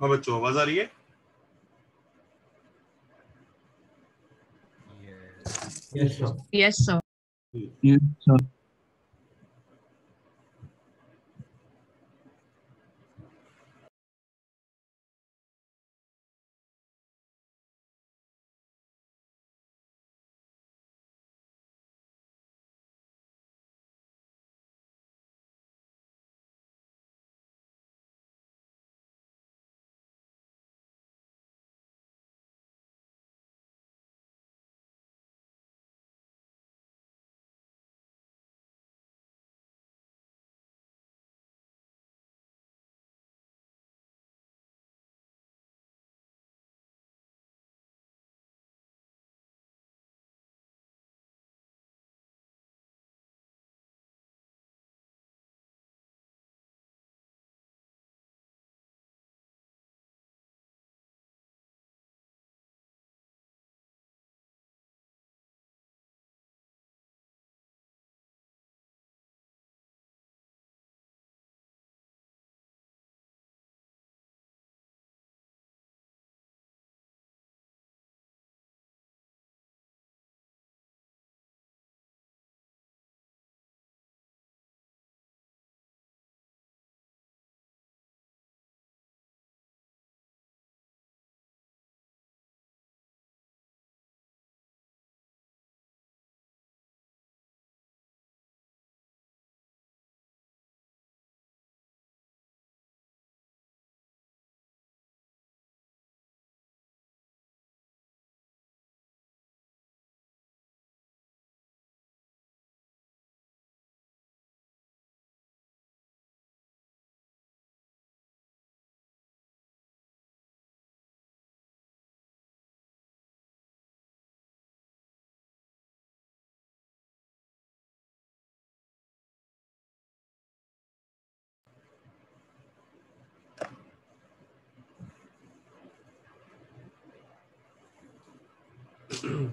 हाँ बच्चों, आवाज आ रही है? Yes, sir. Yes, sir. Yes, sir.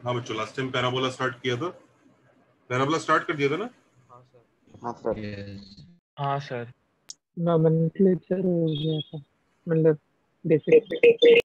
हाँ बच्चों, लास्ट टाइम पैराबोला स्टार्ट किया था। पैराबोला स्टार्ट कर दिया था ना? हाँ सर। हाँ सर। नॉमेनक्लेचर हो गया था, मतलब बेसिक।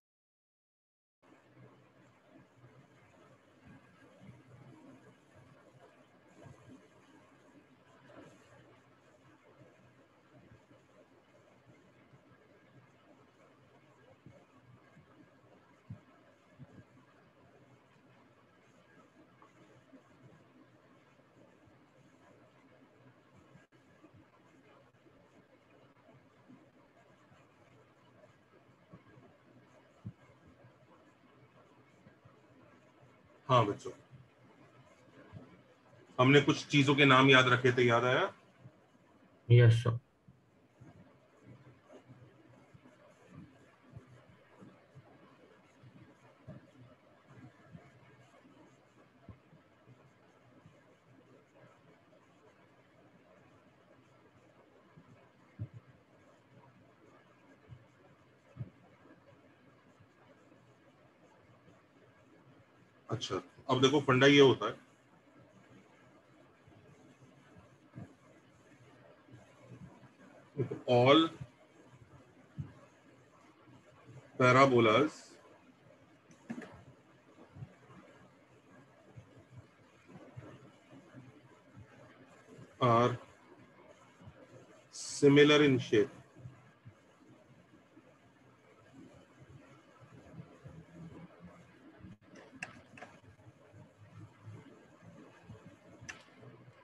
हाँ बच्चों, हमने कुछ चीजों के नाम याद रखे थे, याद आया? Yes, sir. अच्छा, अब देखो फंडा ये होता है, all parabolas are similar in shape.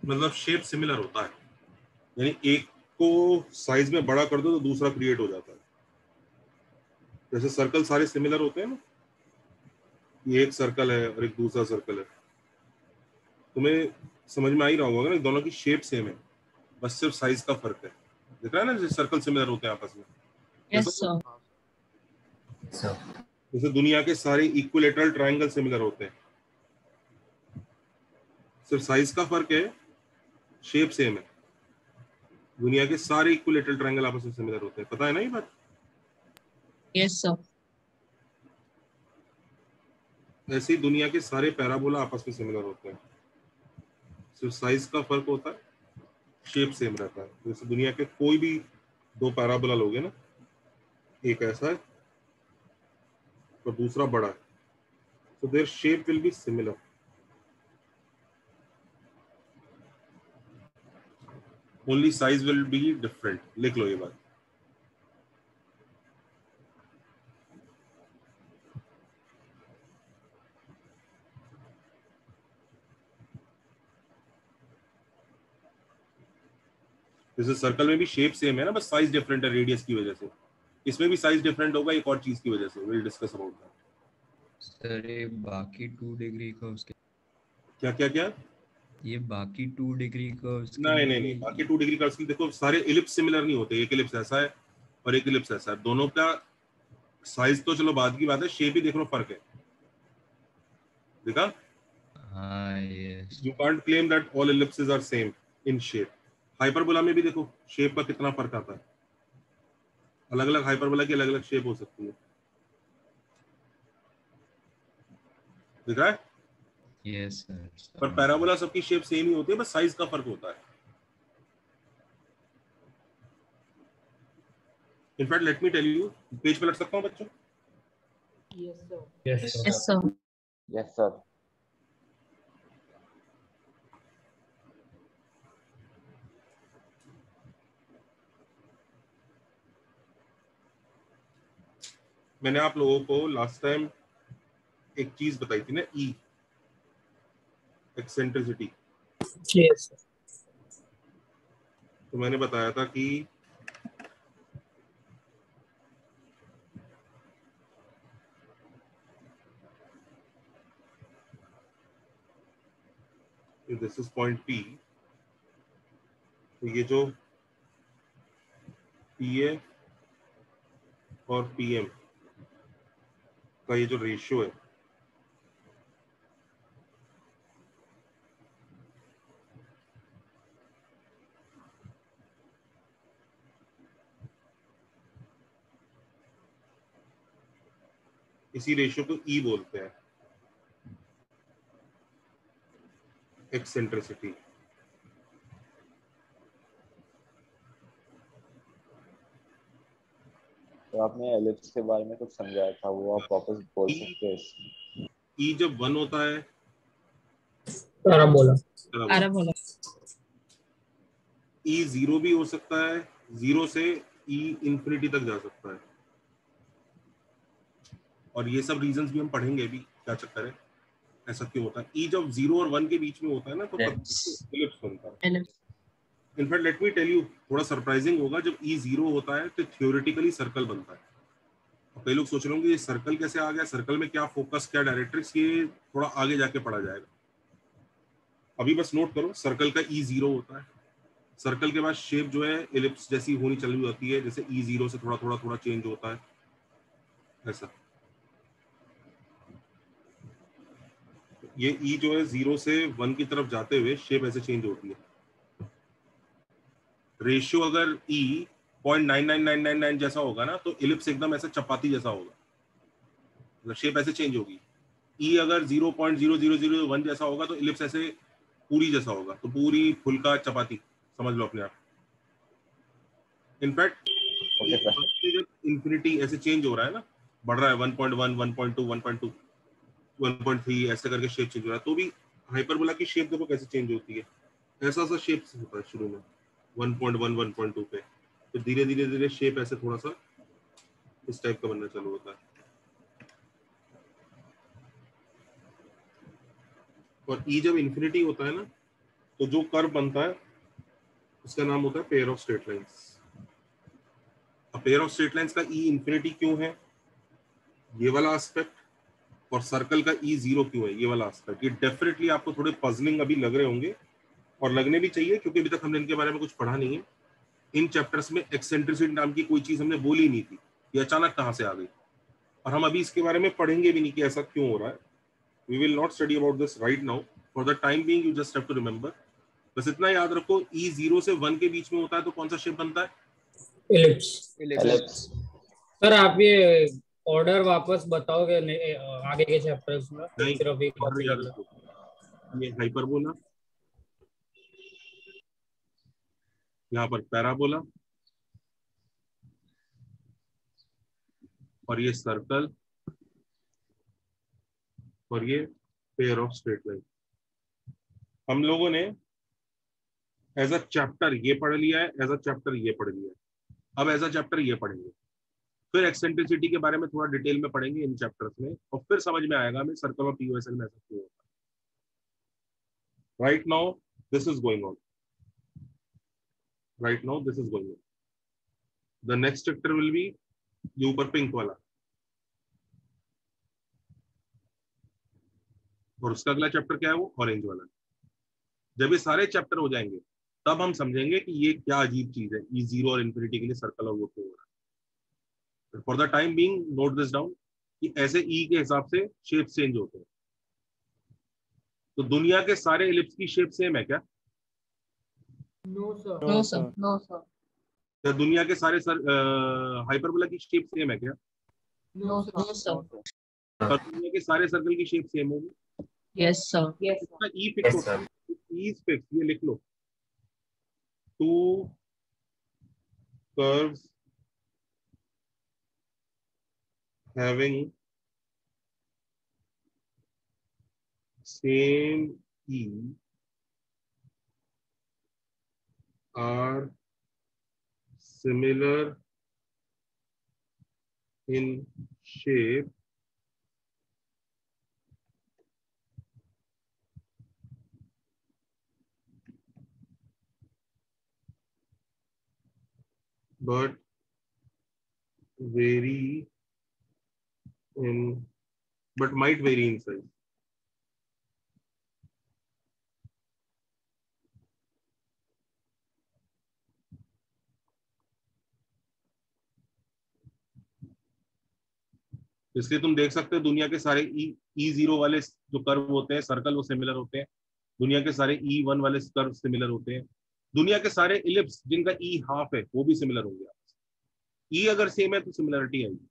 मतलब शेप सिमिलर होता है, यानी एक को साइज में बड़ा कर दो तो दूसरा क्रिएट हो जाता है। जैसे सर्कल सारे सिमिलर होते हैं ना, ये एक सर्कल है और एक दूसरा सर्कल है, तुम्हें समझ में आ ही रहा होगा ना, दोनों की शेप सेम है, बस सिर्फ साइज का फर्क है। दिख रहा है ना, जैसे सर्कल सिमिलर होते हैं आपस में। Yes, sir. जैसे दुनिया के सारे इक्विलेटरल ट्रायंगल सिमिलर होते हैं, सिर्फ साइज का फर्क है, शेप सेम है। दुनिया के सारे इक्विलेटरल ट्रायंगल आपस में सिमिलर होते हैं, पता है ना ये बात? Yes, sir. ऐसे ही दुनिया के सारे पैराबोला आपस में सिमिलर होते हैं, सिर्फ साइज का फर्क होता है, शेप सेम रहता है। जैसे दुनिया के कोई भी दो पैराबोला लोगे ना, एक ऐसा है और दूसरा बड़ा है, so their shape will be similar. Only size will be different. लिख लो ये बात. जैसे सर्कल में भी शेप सेम है ना, बस साइज डिफरेंट है रेडियस की वजह से. इसमें भी साइज डिफरेंट होगा एक और चीज की वजह से. Will discuss about that. Sir ये बाकी 2 डिग्री का उसके क्या क्या क्या? ये बाकी 2 डिग्री का उसके नहीं लिए नहीं नहीं, बाकी 2 डिग्री कर्व्स की देखो सारे इलिप्स सिमिलर नहीं होते. एक इलिप्स ऐसा है और एक इलिप्स ऐसा है. दोनों का साइज तो चलो बाद की बात है, शेप ही देख लो फर्क है. देखा? हाँ yes You can't claim that all ellipses are same in shape. Hyperbola में भी देखो शेप का कितना फर्क आता है. अलग अलग हाइपरबोला की अलग अलग शेप हो सकती है. दिख रहा है? Yes sir. पर पैराबोला सबकी शेप सेम ही होती है, बस साइज का फर्क होता है. In fact let me tell you, page पे लग सकता हूँ बच्चों? Yes, sir. Yes, sir. Yes, sir. मैंने आप लोगों को लास्ट टाइम एक चीज बताई थी ना, ई एक्सेंट्रिसिटी. Yes, sir. तो मैंने बताया था कि दिस इज पॉइंट पी, तो ये जो पी ए और पी एम का ये जो रेशियो है, इसी रेशियो को ई बोलते हैं, एक्सेंट्रिसिटी. तो आपने एलिप्स के बारे में कुछ समझाया था, वो आप वापस बोल सकते हैं? ई जब 1 होता है, Parabola. Parabola. ई 0 भी हो सकता है, 0 से ई इंफिनिटी तक जा सकता है. और ये सब रीजंस भी हम पढ़ेंगे भी, क्या चक्कर है, ऐसा क्यों होता है. ई जब 0 और 1 के बीच में होता है ना, तो एलिप्स बनता है. Ellipse. In fact let me tell you, थोड़ा सरप्राइजिंग होगा, जब ई 0 होता है तो थ्योरेटिकली सर्कल बनता है. कई लोग सोच रहे होंगे ये सर्कल कैसे आ गया, सर्कल में क्या फोकस, क्या डायरेक्ट्रिक्स, ये थोड़ा आगे जाके पढ़ा जाएगा. अभी बस नोट करो, सर्कल का ई 0 होता है. सर्कल के बाद शेप जो है एलिप्स जैसी होनी चली जाती है, जैसे ई 0 से थोड़ा थोड़ा थोड़ा चेंज होता है ऐसा. ये ई जो है 0 से 1 की तरफ जाते हुए शेप ऐसे चेंज होती है. रेशियो अगर ई 0.99999 जैसा होगा ना, तो एलिप्स एकदम ऐसा चपाती जैसा होगा, मतलब शेप ऐसे चेंज होगी. ई अगर 0.0001 जैसा होगा तो एलिप्स ऐसे पूरी जैसा होगा, तो पूरी फुल्का चपाती समझ लो अपने आप. इनफैक्ट जब इंफिनिटी ऐसे चेंज हो रहा है ना, बढ़ रहा है 1.1 1.2 1.2 1.3 ऐसे करके शेप चेंज हो रहा है, तो भी हाइपरबोला की शेप देखो कैसे चेंज होती है. ऐसा सा शेप होता है शुरू में 1.1 1.2 पे, तो धीरे धीरे धीरे शेप ऐसे थोड़ा सा इस टाइप का बनना चालू होता है. और ई जब इंफिनिटी होता है ना, तो जो कर्व बनता है उसका नाम होता है पेयर ऑफ स्ट्रेट लाइंस. अब पेयर ऑफ स्ट्रेट लाइंस का ई इंफिनिटी क्यों है, ये वाला एस्पेक्ट, और सर्कल का ई 0 क्यों है, ये वाला एस्पेक्ट. ये डेफिनेटली आपको थोड़े पजलिंग अभी लग रहे होंगे, और लगने भी चाहिए, क्योंकि अभी तक हमने इनके बारे में कुछ पढ़ा नहीं है. इन चैप्टर्स में एक्सेंट्रिसिटी नाम की कोई चीज हमने बोली नहीं थी, ये अचानक कहाँ से आ गई, और हम अभी इसके बारे में पढ़ेंगे भी नहीं कि ऐसा क्यों हो रहा है. We will not study about this right now. For the time being you just have to remember, बस इतना याद रखो, ई 0 से 1 के बीच में होता है तो कौन सा शेप बनता है, Ellipse. एलिप्स. सर आप ये ऑर्डर वापस बताओगे आगे के चैप्टर्स में, नहीं, सिर्फ एक ऑर्डर कॉपी याद लेकर. रखो. ये हाइपरबोला, यहाँ पर पैराबोला, और ये सर्कल, और ये पेयर ऑफ स्ट्रेट लाइन। हम लोगों ने एज अ चैप्टर ये पढ़ लिया है, एज अ चैप्टर ये पढ़ लिया है। अब एज अ चैप्टर ये पढ़ेंगे, फिर एक्सेंट्रिसिटी के बारे में थोड़ा डिटेल में पढ़ेंगे इन चैप्टर्स में, और फिर समझ में आएगा हमें सर्कल ऑफ पीओएसएल में ऐसा क्यों होता है। Right now this is going on, right now this is going on. The next chapter will be ये ऊपर पिंक वाला, और उसका अगला चैप्टर क्या है, वो ऑरेंज वाला। जब ये सारे चैप्टर हो जाएंगे तब हम समझेंगे कि ये क्या अजीब चीज है, ई जीरो और इन्फिनिटी के लिए सर्कल और वो क्यों हो रहा है। For the time being note this down कि ऐसे ई के हिसाब से शेप चेंज होते हैं। तो दुनिया के सारे एलिप्स की शेप सेम है क्या? No, sir. No, sir. No, sir. क्या दुनिया के सारे हाइपरबोला की शेप सेम है क्या? No, sir. No, sir. और दुनिया के सारे सर्कल की शेप सेम होगी? Yes, sir. Yes, sir. इसका ई फिक्स होता है, ई फिक्स, ये लिख लो। Two curves having same e are similar in shape but vary in but might vary in size. इसलिए तुम देख सकते हो दुनिया के सारे ई जीरो वाले जो कर्व होते हैं सर्कल वो सिमिलर होते हैं, दुनिया के सारे ई वन वाले कर्व सिमिलर होते हैं, दुनिया के सारे इलिप्स जिनका ई हाफ है वो भी सिमिलर होंगे। ई अगर सेम है तो सिमिलरिटी आएगी।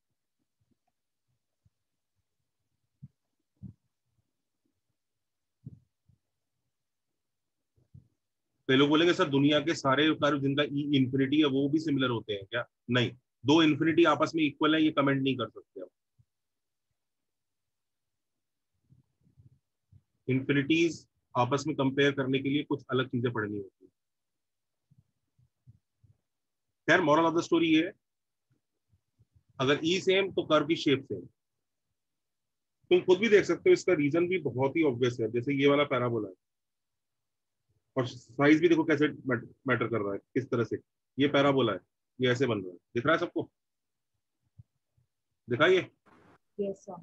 तो लोग बोलेंगे सर दुनिया के सारे कर्व जिनका ई इन्फिनिटी है वो भी सिमिलर होते हैं क्या? नहीं, दो इन्फिनिटी आपस में इक्वल है ये कमेंट नहीं कर सकते आप। इन्फिनिटीज आपस में कंपेयर करने के लिए कुछ अलग चीजें पढ़नी होती है। खैर मॉरल ऑफ द स्टोरी ये है, अगर ई सेम तो कर्व की शेप सेम। तुम खुद भी देख सकते हो, इसका रीजन भी बहुत ही ऑब्वियस है। जैसे ये वाला पैराबोला है और साइज भी देखो कैसे मैटर कर रहा है, किस तरह से ये पैराबोला है, ये ऐसे बन रहा है, दिख रहा है सबको? दिखाइए। Yes, sir.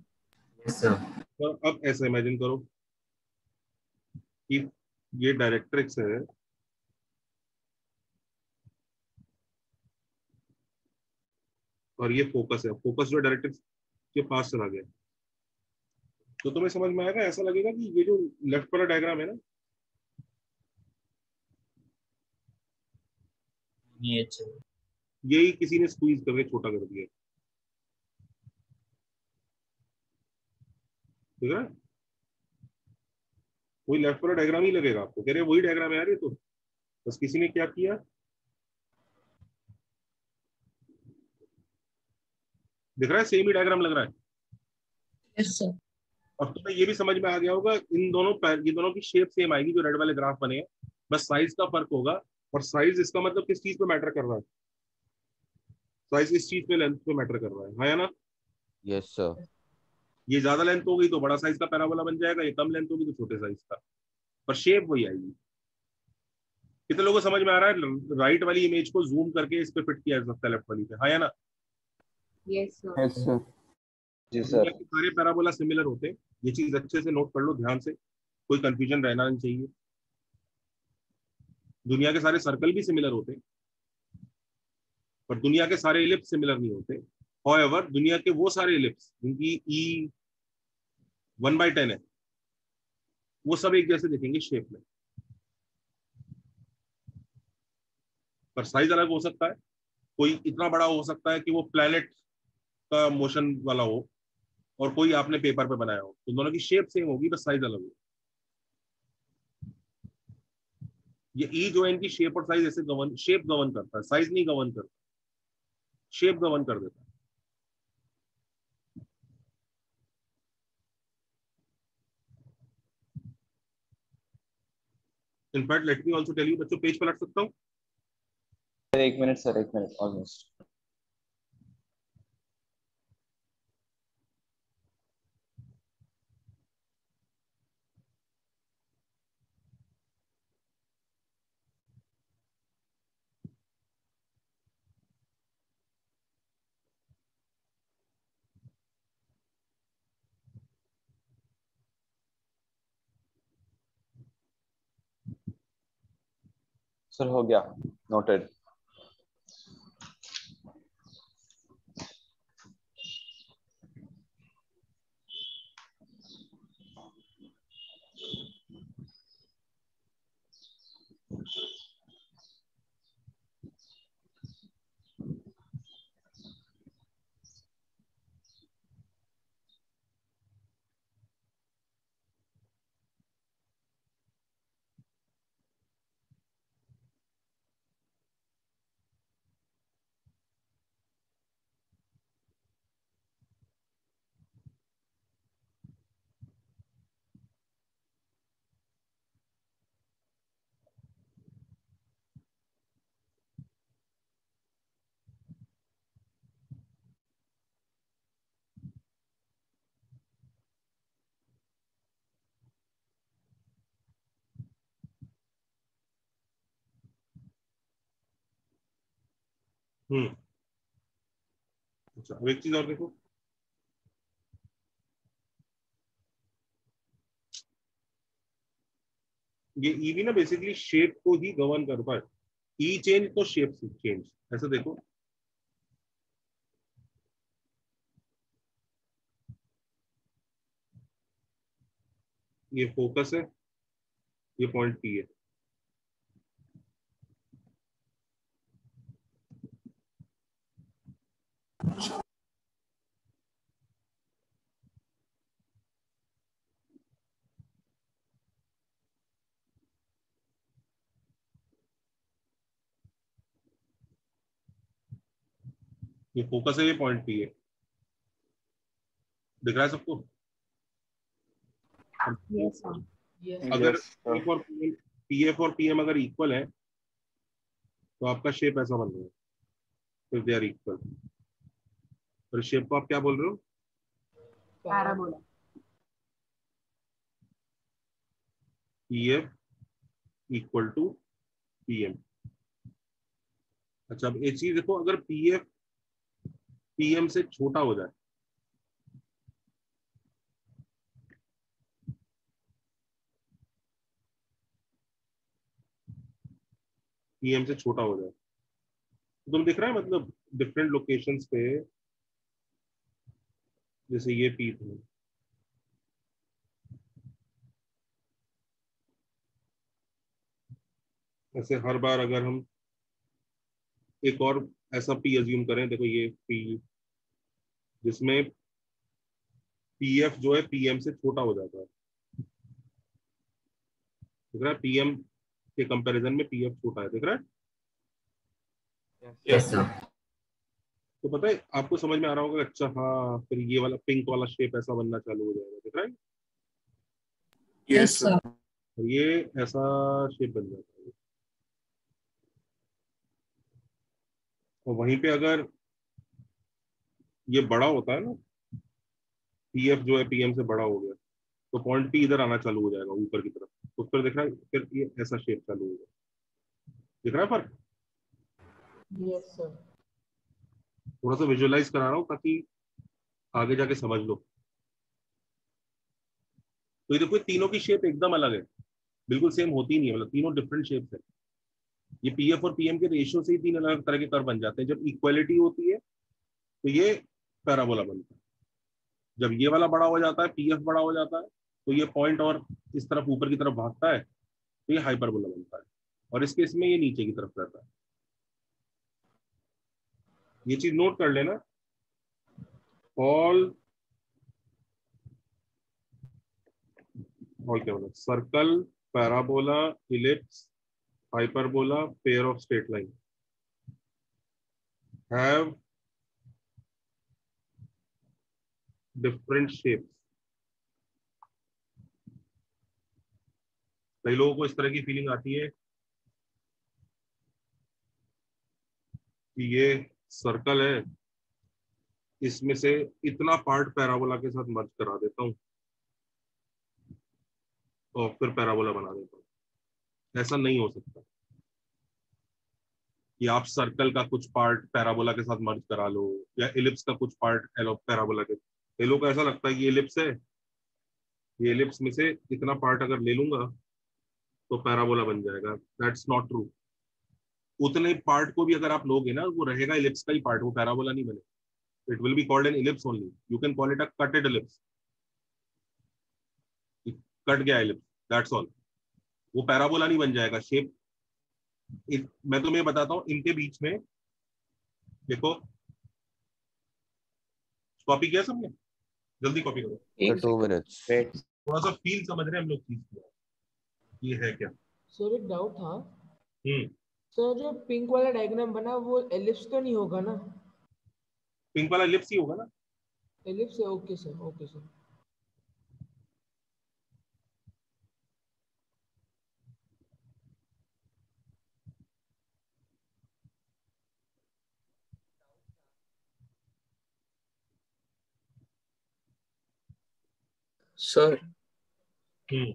Yes, sir. और अब ऐसे इमेजिन करो कि ये डायरेक्ट्रिक्स है और ये फोकस है। फोकस जो डायरेक्ट्रिक्स के पास चला गया तो तुम्हें समझ में आएगा, ऐसा लगेगा कि ये जो लेफ्ट वाला डायग्राम है ना, ये अच्छा। यही किसी ने स्क्वीज करके छोटा कर दिया, ठीक है? वही लेफ्ट वाला डायग्राम ही लगेगा आपको, कह रहे वही डायग्राम है यार ये तो, बस किसी ने क्या किया, दिख रहा है सेम ही डायग्राम लग रहा है। Yes, sir. और तुम्हें ये भी समझ में आ गया होगा इन दोनों ये दोनों की शेप सेम आएगी जो रेड वाले ग्राफ बने हैं, बस साइज का फर्क होगा। और साइज इसका मतलब किस चीज पे मैटर कर रहा है? साइज इस चीज पे, लेंथ पे मैटर कर रहा है, हाँ या ना? Yes sir. ये ज्यादा लेंथ होगी तो बड़ा साइज का पैराबोला बन जाएगा, ये कम लेंथ होगी तो छोटे साइज का, पर शेप वही आएगी। कितने लोगों को समझ में आ रहा है? राइट वाली इमेज को जूम करके इस पे फिट किया जा सकता है लेफ्ट वाली पे, हाँ या ना? Yes, sir. Yes sir. जी दुनिया सर। के सारे पैराबोला सिमिलर होते हैं, ये चीज अच्छे से नोट कर लो ध्यान से, कोई कंफ्यूजन रहना नहीं चाहिए। दुनिया के सारे सर्कल भी सिमिलर होते हैं पर दुनिया के सारे इलिप्स सिमिलर नहीं होते। हाउएवर दुनिया के वो सारे इलिप्स जिनकी ई 1/10 है वो सब एक जैसे दिखेंगे शेप में, पर साइज अलग हो सकता है। कोई इतना बड़ा हो सकता है कि वो प्लैनेट का मोशन वाला हो और कोई आपने पेपर पे बनाया हो, तो दोनों की शेप सेम होगी बस साइज अलग होगी। ये ई जो है इनकी शेप और साइज ऐसे गवर्न, शेप गवर्न करता है, साइज नहीं गवर्न करता, शेप गवर्न कर देता है। In fact let me also tell you, बच्चों पेज पलट सकता हूँ? Sir 1 minute sir, 1 minute almost. Sir हो गया, नोटेड। अच्छा, अब एक चीज और देखो, ये ई भी ना बेसिकली शेप को ही गवर्न करता है। ई चेंज तो शेप चेंज, ऐसे देखो, ये फोकस है, ये पॉइंट पी है। ये फोकस है, ये पॉइंट पी है। दिख रहा है सबको? Yes, sir. अगर Yes, sir. पीएफ और पीएम अगर इक्वल है तो आपका शेप ऐसा बन रहा है, तो दे आर इक्वल। और शेप को आप क्या बोल रहे हो? Parabola. PF equal to PM. अच्छा, अब एक चीज देखो, अगर पीएफ पीएम से छोटा हो जाए, पीएम से छोटा हो जाए, तो तुम दिख रहा है मतलब डिफरेंट लोकेशंस पे, जैसे ये पी था, ऐसे हर बार अगर हम एक और ऐसा पी अज्यूम करें, देखो ये पी जिसमें पीएफ जो है पीएम से छोटा हो जाता है, दिख रहा है? पीएम के कंपैरिजन में पीएफ छोटा है, दिख रहा है? Yes, sir. तो पता है आपको समझ में आ रहा होगा, अच्छा हाँ, फिर ये वाला पिंक वाला शेप ऐसा बनना चालू हो जाएगा, दिख रहा है? Yes, sir. और ये ऐसा शेप बन जाता है। और वहीं पे अगर ये बड़ा होता है ना, पीएफ जो है पीएम से बड़ा हो गया, तो पॉइंट पी इधर आना चालू हो जाएगा ऊपर की तरफ, तो फिर दिख रहा है, फिर ये ऐसा शेप चालू हो जाएगा। दिख रहा है फर्क? Yes, sir. थोड़ा सा विजुअलाइज करा रहा हूँ ताकि आगे जाके समझ लो। तो ये देखो, तीनों की शेप एकदम अलग है, बिल्कुल सेम होती नहीं है, मतलब तीनों डिफरेंट शेप्स है। ये पीएफ और पीएम के रेशियो से ही तीन अलग तरह के कर्व बन जाते हैं। जब इक्वालिटी होती है तो ये पैराबोला बनता है। जब ये वाला बड़ा हो जाता है, पीएफ बड़ा हो जाता है, तो ये पॉइंट और इस तरफ ऊपर की तरफ भागता है, तो ये हाइपरबोला बनता है। और इस केस में ये नीचे की तरफ रहता है। ये चीज नोट कर लेना, ऑल और क्या बोला, circle, parabola, ellipse, hyperbola, pair of straight line have different shapes कई लोगों को इस तरह की फीलिंग आती है कि ये सर्कल है, इसमें से इतना पार्ट पैराबोला के साथ मर्ज करा देता हूँ और फिर पैराबोला बना देता हूँ। ऐसा नहीं हो सकता कि आप सर्कल का कुछ पार्ट पैराबोला के साथ मर्ज करा लो या एलिप्स का कुछ पार्ट पैराबोला के। ये लोग को ऐसा लगता है कि ये एलिप्स है, ये एलिप्स में से इतना पार्ट अगर ले लूंगा तो पैराबोला बन जाएगा। That's not true. उतने पार्ट को भी अगर आप लोगे ना, वो रहेगा एलिप्स का ही पार्ट, वो पैराबोला नहीं बनेगा। It will be called an ellipse only. You can call it a कटेड ellipse. Cut गया एलिप्स, दैट्स ऑल। वो पैराबोला नहीं बन जाएगा। शेप मैं तुम्हें बताता हूँ, इनके बीच में देखो, कॉपी किया सबने? जल्दी कॉपी करो। 2 minutes. Wait. थोड़ा सा फील समझ रहे हैं हम लोग चीज को, ये है क्या। सर एक डाउट था हम्म। सर, जो पिंक वाला डायग्राम बना वो एलिप्स तो नहीं होगा ना? पिंक वाला एलिप्स ही होगा ना। एलिप्स है, okay sir, okay sir. Sir hmm.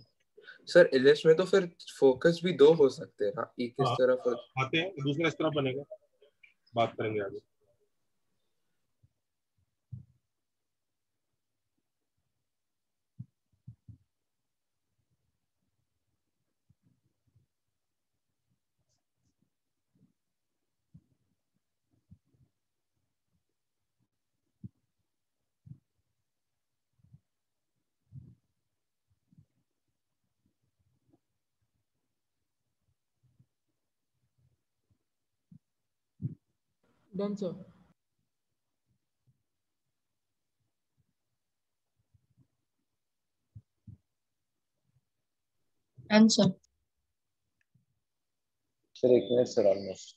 Sir ellipse में तो फिर फोकस भी 2 हो सकते हैं ना, एक इस हाँ, तरफ और आते हैं, दूसरा इस तरफ बनेगा, बात करेंगे आगे। Done sir. Answer. Sir, 1 minute, sir, almost.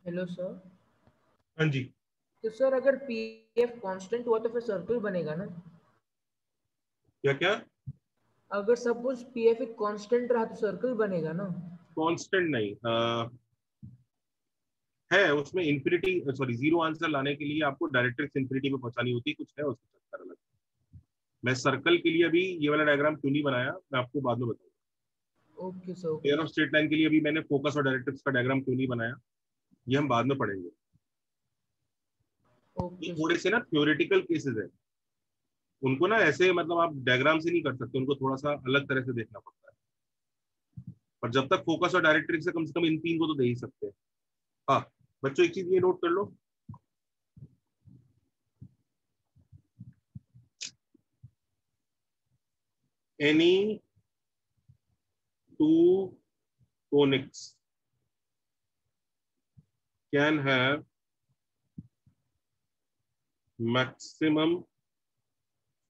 Hello sir. हाँ जी। तो सर अगर पीएफ कांस्टेंट हुआ तो फिर सर्कल बनेगा ना? क्या क्या? अगर सपोज पीएफ एक कांस्टेंट रहा तो सर्कल बनेगा ना? कांस्टेंट नहीं, है उसमें इंफिनिटी, सॉरी जीरो आंसर लाने के लिए आपको डायरेक्ट्रिक्स इंफिनिटी में पहुंचानी होती है, कुछ है उसका चक्कर अलग। मैं सर्कल के लिए अभी ये वाला डायग्राम क्यों नहीं बनाया, मैं आपको बाद में बताऊंगा। Okay sir, okay. Pair of straight line के लिए अभी मैंने फोकस और डायरेक्ट्रिक्स का डायग्राम क्यों नहीं बनाया, ये हम बाद में पढ़ेंगे। ये ओके थोड़े सर। से ना थ्योरेटिकल केसेस है, उनको ना ऐसे मतलब आप डायग्राम से नहीं कर सकते, उनको थोड़ा सा अलग तरह से देखना पड़ता है। पर जब तक फोकस और डायरेक्ट्रिक्स से कम इन तीन को तो दे ही सकते हैं। हाँ बच्चों, एक चीज ये नोट कर लो, any two conics can have maximum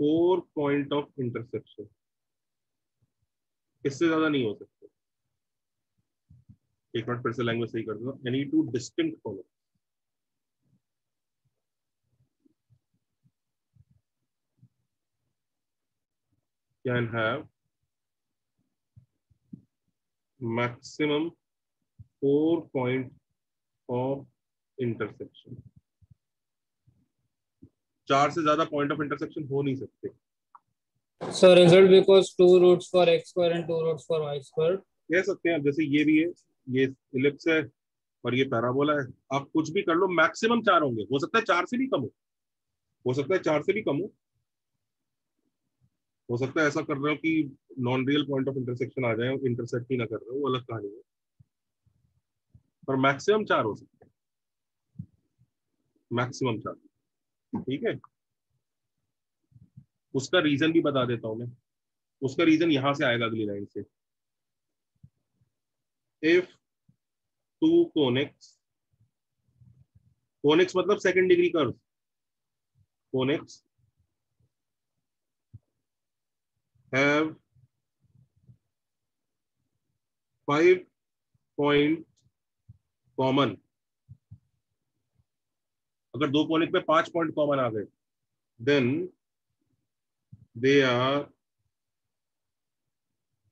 4 point of intersection. इससे ज्यादा नहीं हो सकते। एक मिनट फिर से लैंग्वेज सही कर दो। Any two distinct conics can have maximum 4 point of intersection. 4 से ज्यादा पॉइंट ऑफ इंटरसेक्शन हो नहीं सकते। So result because 2 roots for x square and 2 roots for y square. कह सकते हैं। अब जैसे ये भी है, ये इलिप्स है और ये पैराबोला है, आप कुछ भी कर लो, मैक्सिमम 4 होंगे। हो सकता है 4 से भी कम हो सकता है 4 से भी कम हो सकता है ऐसा कर रहे हो कि non real point of intersection आ जाए, इंटरसेक्ट ही ना कर रहे हो, वो अलग कहानी है। पर मैक्सिमम 4 हो सकते हैं, मैक्सिमम 4। ठीक है, उसका रीजन भी बता देता हूं मैं। उसका रीजन यहां से आएगा अगली लाइन से। इफ टू conics कोनिक्स मतलब second degree curve, conics have 5 point common. अगर दो कोनिक पे 5 पॉइंट कॉमन आ गए then they are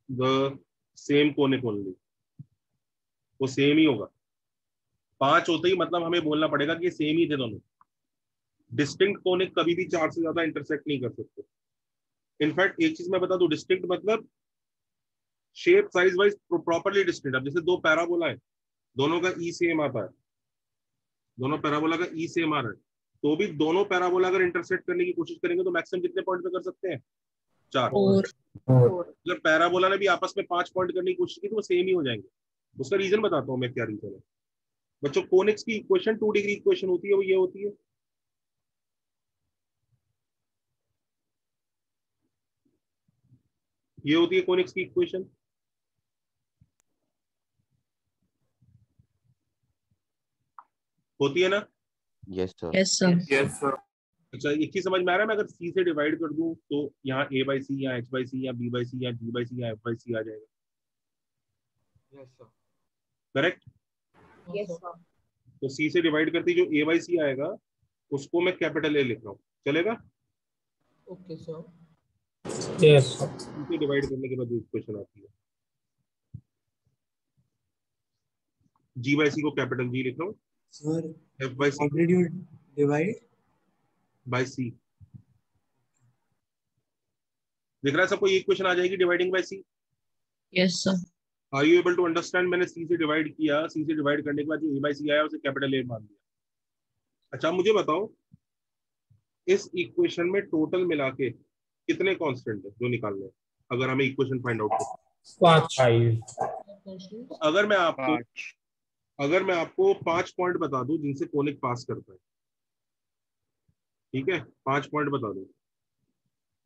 the same conic only, वो सेम ही होगा। 5 होते ही मतलब हमें बोलना पड़ेगा कि सेम ही थे दोनों। डिस्टिंक्ट कोनिक कभी भी 4 से ज्यादा इंटरसेक्ट नहीं कर सकते। इनफैक्ट एक चीज मैं बता दूं, डिस्टिंक्ट मतलब shape size wise properly distinct. अब जैसे दो पैराबोला है, दोनों का ई सेम आता है, दोनों पैराबोला का ई सेम आ रहा है, तो भी दोनों पैराबोला अगर इंटरसेक्ट करने की कोशिश करेंगे तो मैक्सिमम कितने पॉइंट पे कर सकते हैं? 4। अगर पैराबोला ने भी आपस में 5 पॉइंट करने की कोशिश की तो वो सेम ही हो जाएंगे। उसका रीजन बताता हूँ मैं क्या रीजन है। बच्चों कोनिक्स की इक्वेशन 2 डिग्री इक्वेशन होती है, वो ये होती है, ये होती है कोनिक्स की इक्वेशन। होती है ना? Yes sir. Yes sir. अच्छा एक ही समझ में आ रहा है, मैं अगर सी से डिवाइड कर दूं तो यहाँ a बाई सी या h बाई सी या b बाई सी या g बाई सी या f बाई सी आ जाएगा। Yes sir. Correct? Yes sir. तो सी से डिवाइड करती जो a बाई सी आएगा उसको मैं कैपिटल ए लिख रहा हूँ, चलेगा? Okay sir. Yes sir. C से डिवाइड करने के बाद जो इक्वेशन आती है, g बाई सी को कैपिटल G लिख रहा हूँ, sir f by c did you divide? By c. दिख रहा है सबको? ये इक्वेशन आ जाएगी dividing by c. Yes sir. Are you able to understand? मैंने सी से डिवाइड किया, सी से डिवाइड करने के बाद जो ए बाई सी आया उसे कैपिटल ए मान दिया। अच्छा मुझे बताओ इस इक्वेशन में टोटल मिला के कितने कांस्टेंट है जो निकालने हैं अगर हमें इक्वेशन फाइंड आउट करना? 5। अगर मैं आपको 5 पॉइंट बता दूं जिनसे कोनिक पास करता है, ठीक है, 5 पॉइंट बता दूं,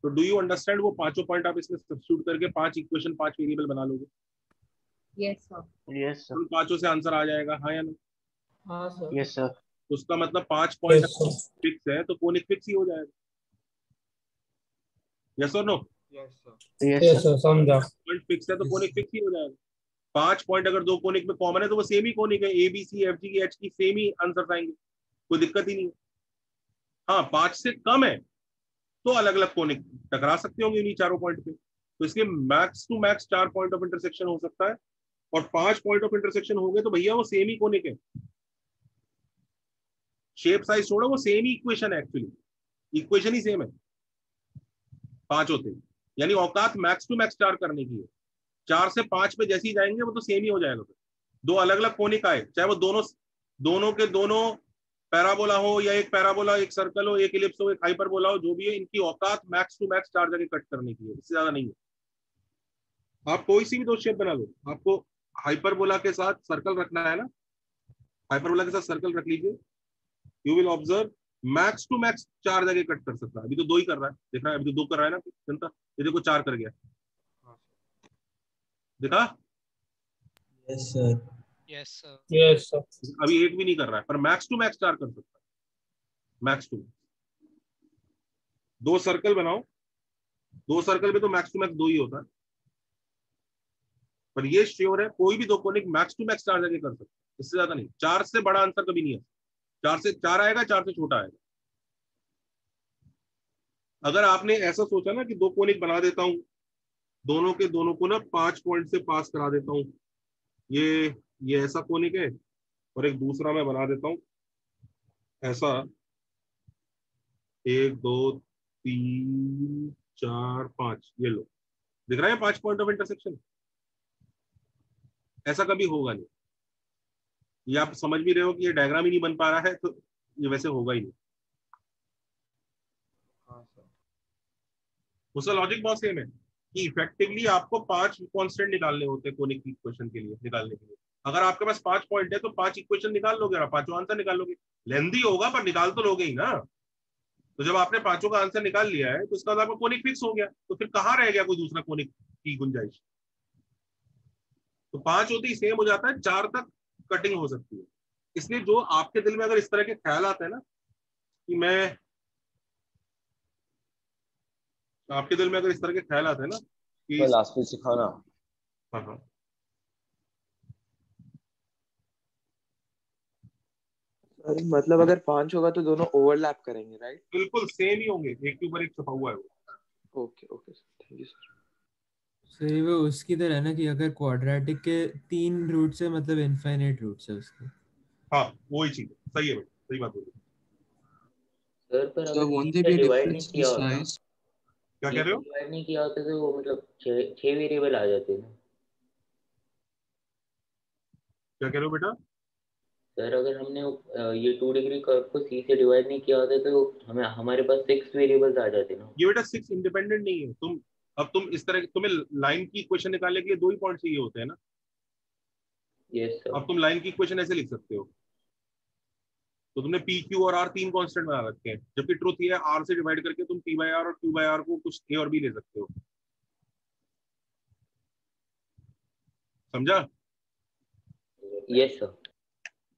तो डू यू अंडरस्टैंड वो पांचों पॉइंट आप इसमें सब्स्टिट्यूट करके 5 इक्वेशन 5 वेरिएबल बना लोगे? Yes sir. Yes sir. उन पांचों से आंसर आ जाएगा, हाँ या ना? हाँ सर। Yes sir. उसका मतलब 5 पॉइंट यस सर। फिक्स है तो कोनिक फिक्स ही हो जाएगा। यस और no? Yes sir. Yes sir समझा। पॉइंट फिक्स है तो कोनिक फिक्स ही हो जाएगा। 5 पॉइंट अगर दो कोनिक में कॉमन है तो वो सेम ही कोनिक है, A B C F G H की सेम ही आंसर आएंगे, कोई दिक्कत ही नहीं है। हाँ 5 से कम है तो अलग अलग कोनिक टकरा सकते होंगे इन्हीं चारों पॉइंट पे, तो इसलिए max to max 4 point of intersection हो सकता है, और 5 पॉइंट ऑफ इंटरसेक्शन हो गए तो भैया वो सेम ही कोनिक है। शेप साइज छोड़ो, वो सेम ही इक्वेशन है, एक्चुअली इक्वेशन ही सेम है 5 होते हैं, यानी औकात मैक्स टू मैक्स 4 करने की है। 4 से 5 पे जैसे ही जाएंगे वो तो सेम ही हो जाएगा। दो अलग अलग कोनिक आए, चाहे वो दोनों के दोनों पैराबोला हो या एक पैराबोला एक सर्कल हो, एक इलिप्स हो एक हाइपरबोला हो, जो भी है इनकी औकात मैक्स टू मैक्स 4 जगह कट करने की है, इससे ज्यादा नहीं है। आप कोई सी भी दो शेप बना लो, आपको हाइपरबोला के साथ सर्कल रखना है ना, हाइपरबोला के साथ सर्कल रख लीजिए, you will observe max to max 4 जगह कट कर सकता है। अभी तो 2 ही कर रहा है, देख रहा है, अभी तो 2 कर रहा है ना जनता, ये देखो 4 कर गया, देखा? Yes sir. Yes sir. अभी 1 भी नहीं कर रहा है, पर मैक्स टू मैक्स 4 कर सकता है, मैक्स टू। 2 सर्कल बनाओ, 2 सर्कल में तो मैक्स टू मैक्स 2 ही होता है, पर ये श्योर है कोई भी दो कोनिक मैक्स टू मैक्स 4 जगह कर सकता है, इससे ज्यादा नहीं। 4 से बड़ा आंसर कभी नहीं है, 4 से 4 आएगा, 4 से छोटा आएगा। अगर आपने ऐसा सोचा ना कि 2 कोनिक बना देता हूं, दोनों के दोनों को ना 5 पॉइंट से पास करा देता हूं, ये ऐसा कोनिक है और एक दूसरा मैं बना देता हूं ऐसा, 1 2 3 4 5, ये लो, दिख रहा है 5 पॉइंट ऑफ इंटरसेक्शन। ऐसा कभी होगा नहीं, ये आप समझ भी रहे हो कि ये डायग्राम ही नहीं बन पा रहा है, तो ये वैसे होगा ही नहीं। हाँ सर। उसका लॉजिक बहुत सेम है कि इफेक्टिवली आपको 5 कांस्टेंट निकालने होते हैं कोनिक इक्वेशन के लिए, निकालने के लिए। अगर आपके पास 5 पॉइंट है तो 5 इक्वेशन निकाल लोगे और 5 आंसर निकाल लोगे। लेंदी होगा पर निकाल तो लोगे ही ना। तो जब आपने 5 का आंसर निकाल लिया है तो उसका बाद आपका कोनिक फिक्स हो गया, तो फिर कहाँ रह गया कोई दूसरा कोनिक की गुंजाइश? तो 5 होते ही सेम हो जाता है, 4 तक कटिंग हो सकती है। इसलिए जो आपके दिल में अगर इस तरह के ख्याल आते हैं ना कि मैं, आपके दिल में अगर इस तरह के ख्याल आते हैं ना कि तो लास्ट में सिखाओ ना। हाँ हाँ अरे मतलब अगर 5 होगा तो दोनों ओवरलैप करेंगे, राइट? बिल्कुल सेम ही होंगे, एक के ऊपर एक छपा हुआ है वो। Okay okay thank you sir. सही वो उसकी तरह है ना कि अगर क्वाड्रेटिक के 3 रूट्स है मतलब इनफाइनाइट रूट्स है उसके। हाँ वही चीज है, सही है बेटा, सही बात बोली। सर पर So अगर won't 3 there से be a डिवाइड नहीं difference in किया होता, size? क्या 3 कह रहे से हो? डिवाइड नहीं किया होता तो वो मतलब 6 वेरिएबल आ जाते ना। क्या कह रहे हो बेटा? सर अगर हमने ये 2 डिग्री कर्व को सी से डिवाइड नहीं किया होता तो हमें हमारे पास 6 वेरिएबल्स आ जाते ना। ये बेटा 6 इंडिपेंडेंट नहीं है। तुम इस तरह, तुम्हें लाइन की इक्वेशन निकालने के लिए 2 ही पॉइंट चाहिए होते हैं ना। Yes sir. अब तुम लाइन की इक्वेशन ऐसे लिख सकते हो, तो तुमने पी क्यू और आर 3 कांस्टेंट बना रखे हैं, जबकि ट्रुथ ये है आर से डिवाइड करके तुम पी बाई आर और क्यू बाई आर को कुछ ए और बी ले सकते हो। समझा? Yes sir.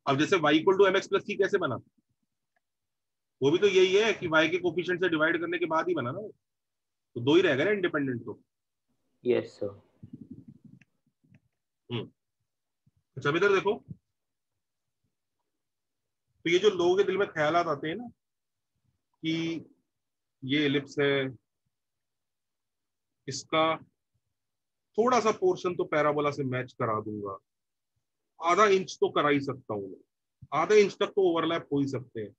अब जैसे y equal to mx plus c कैसे बना, वो भी तो यही है कि y के कोफिशिएंट से डिवाइड करने के बाद ही बना ना, तो 2 ही रहेगा ना इंडिपेंडेंट तो। Yes sir. अच्छा अब इधर देखो, तो ये जो लोगों के दिल में ख्यालात आते हैं ना कि ये एलिप्स है, इसका थोड़ा सा पोर्शन तो पैराबोला से मैच करा दूंगा, आधा इंच तो करा ही सकता हूँ, आधे इंच तक तो ओवरलैप हो ही सकते हैं।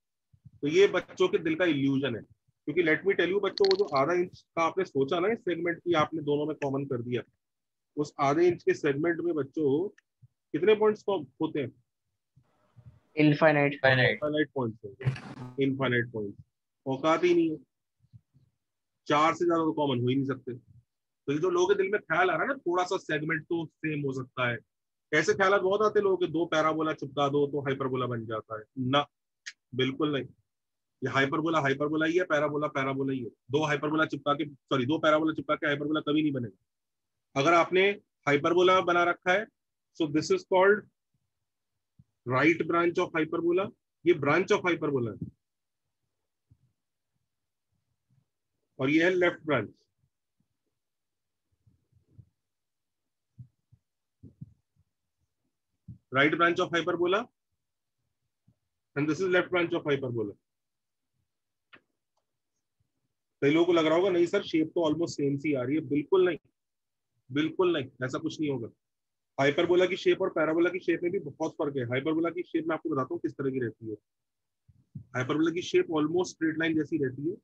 तो ये बच्चों के दिल का इल्यूजन है, क्योंकि लेट मी टेल यू बच्चों, वो जो आधा इंच का आपने सोचा ना इस सेगमेंट की, आपने दोनों में कॉमन कर दिया, उस आधे इंच के सेगमेंट में बच्चों कितने पॉइंट्स होते हैं? इनफाइनाइट। इनफाइनाइट पॉइंट्स होंगे, इनफाइनाइट पॉइंट्स, औकात ही नहीं है, 4 से ज्यादा तो कॉमन हो ही नहीं सकते। तो ये जो लोगों के दिल में ख्याल आ रहा है ना थोड़ा सा सेगमेंट तो सेम हो सकता है, ऐसे ख्याल बहुत आते हैं लोगों के, 2 पैराबोला चिपका दो तो हाइपरबोला बन जाता है ना, बिल्कुल नहीं। ये हाइपरबोला हाइपरबोला ही है, पैराबोला पैराबोला ही है। 2 हाइपरबोला चिपका के, सॉरी 2 पैराबोला चिपका के हाइपरबोला कभी नहीं बनेगा। अगर आपने हाइपरबोला बना रखा है, so this is called right branch of hyperbola, ये ब्रांच ऑफ हाइपरबोला है, और ये है left branch. Right branch of hyperbola and this is left branch of hyperbola. कई लोगों को लग रहा होगा नहीं सर शेप तो ऑलमोस्ट सेम सी आ रही है, बिल्कुल नहीं, बिल्कुल नहीं, ऐसा कुछ नहीं होगा। हाइपरबोला की शेप और पैराबोला की शेप में भी बहुत फर्क है। हाइपरबोला की शेप मैं आपको बताता हूँ किस तरह की रहती है। हाइपरबोला की शेप ऑलमोस्ट स्ट्रेट लाइन जैसी रहती है,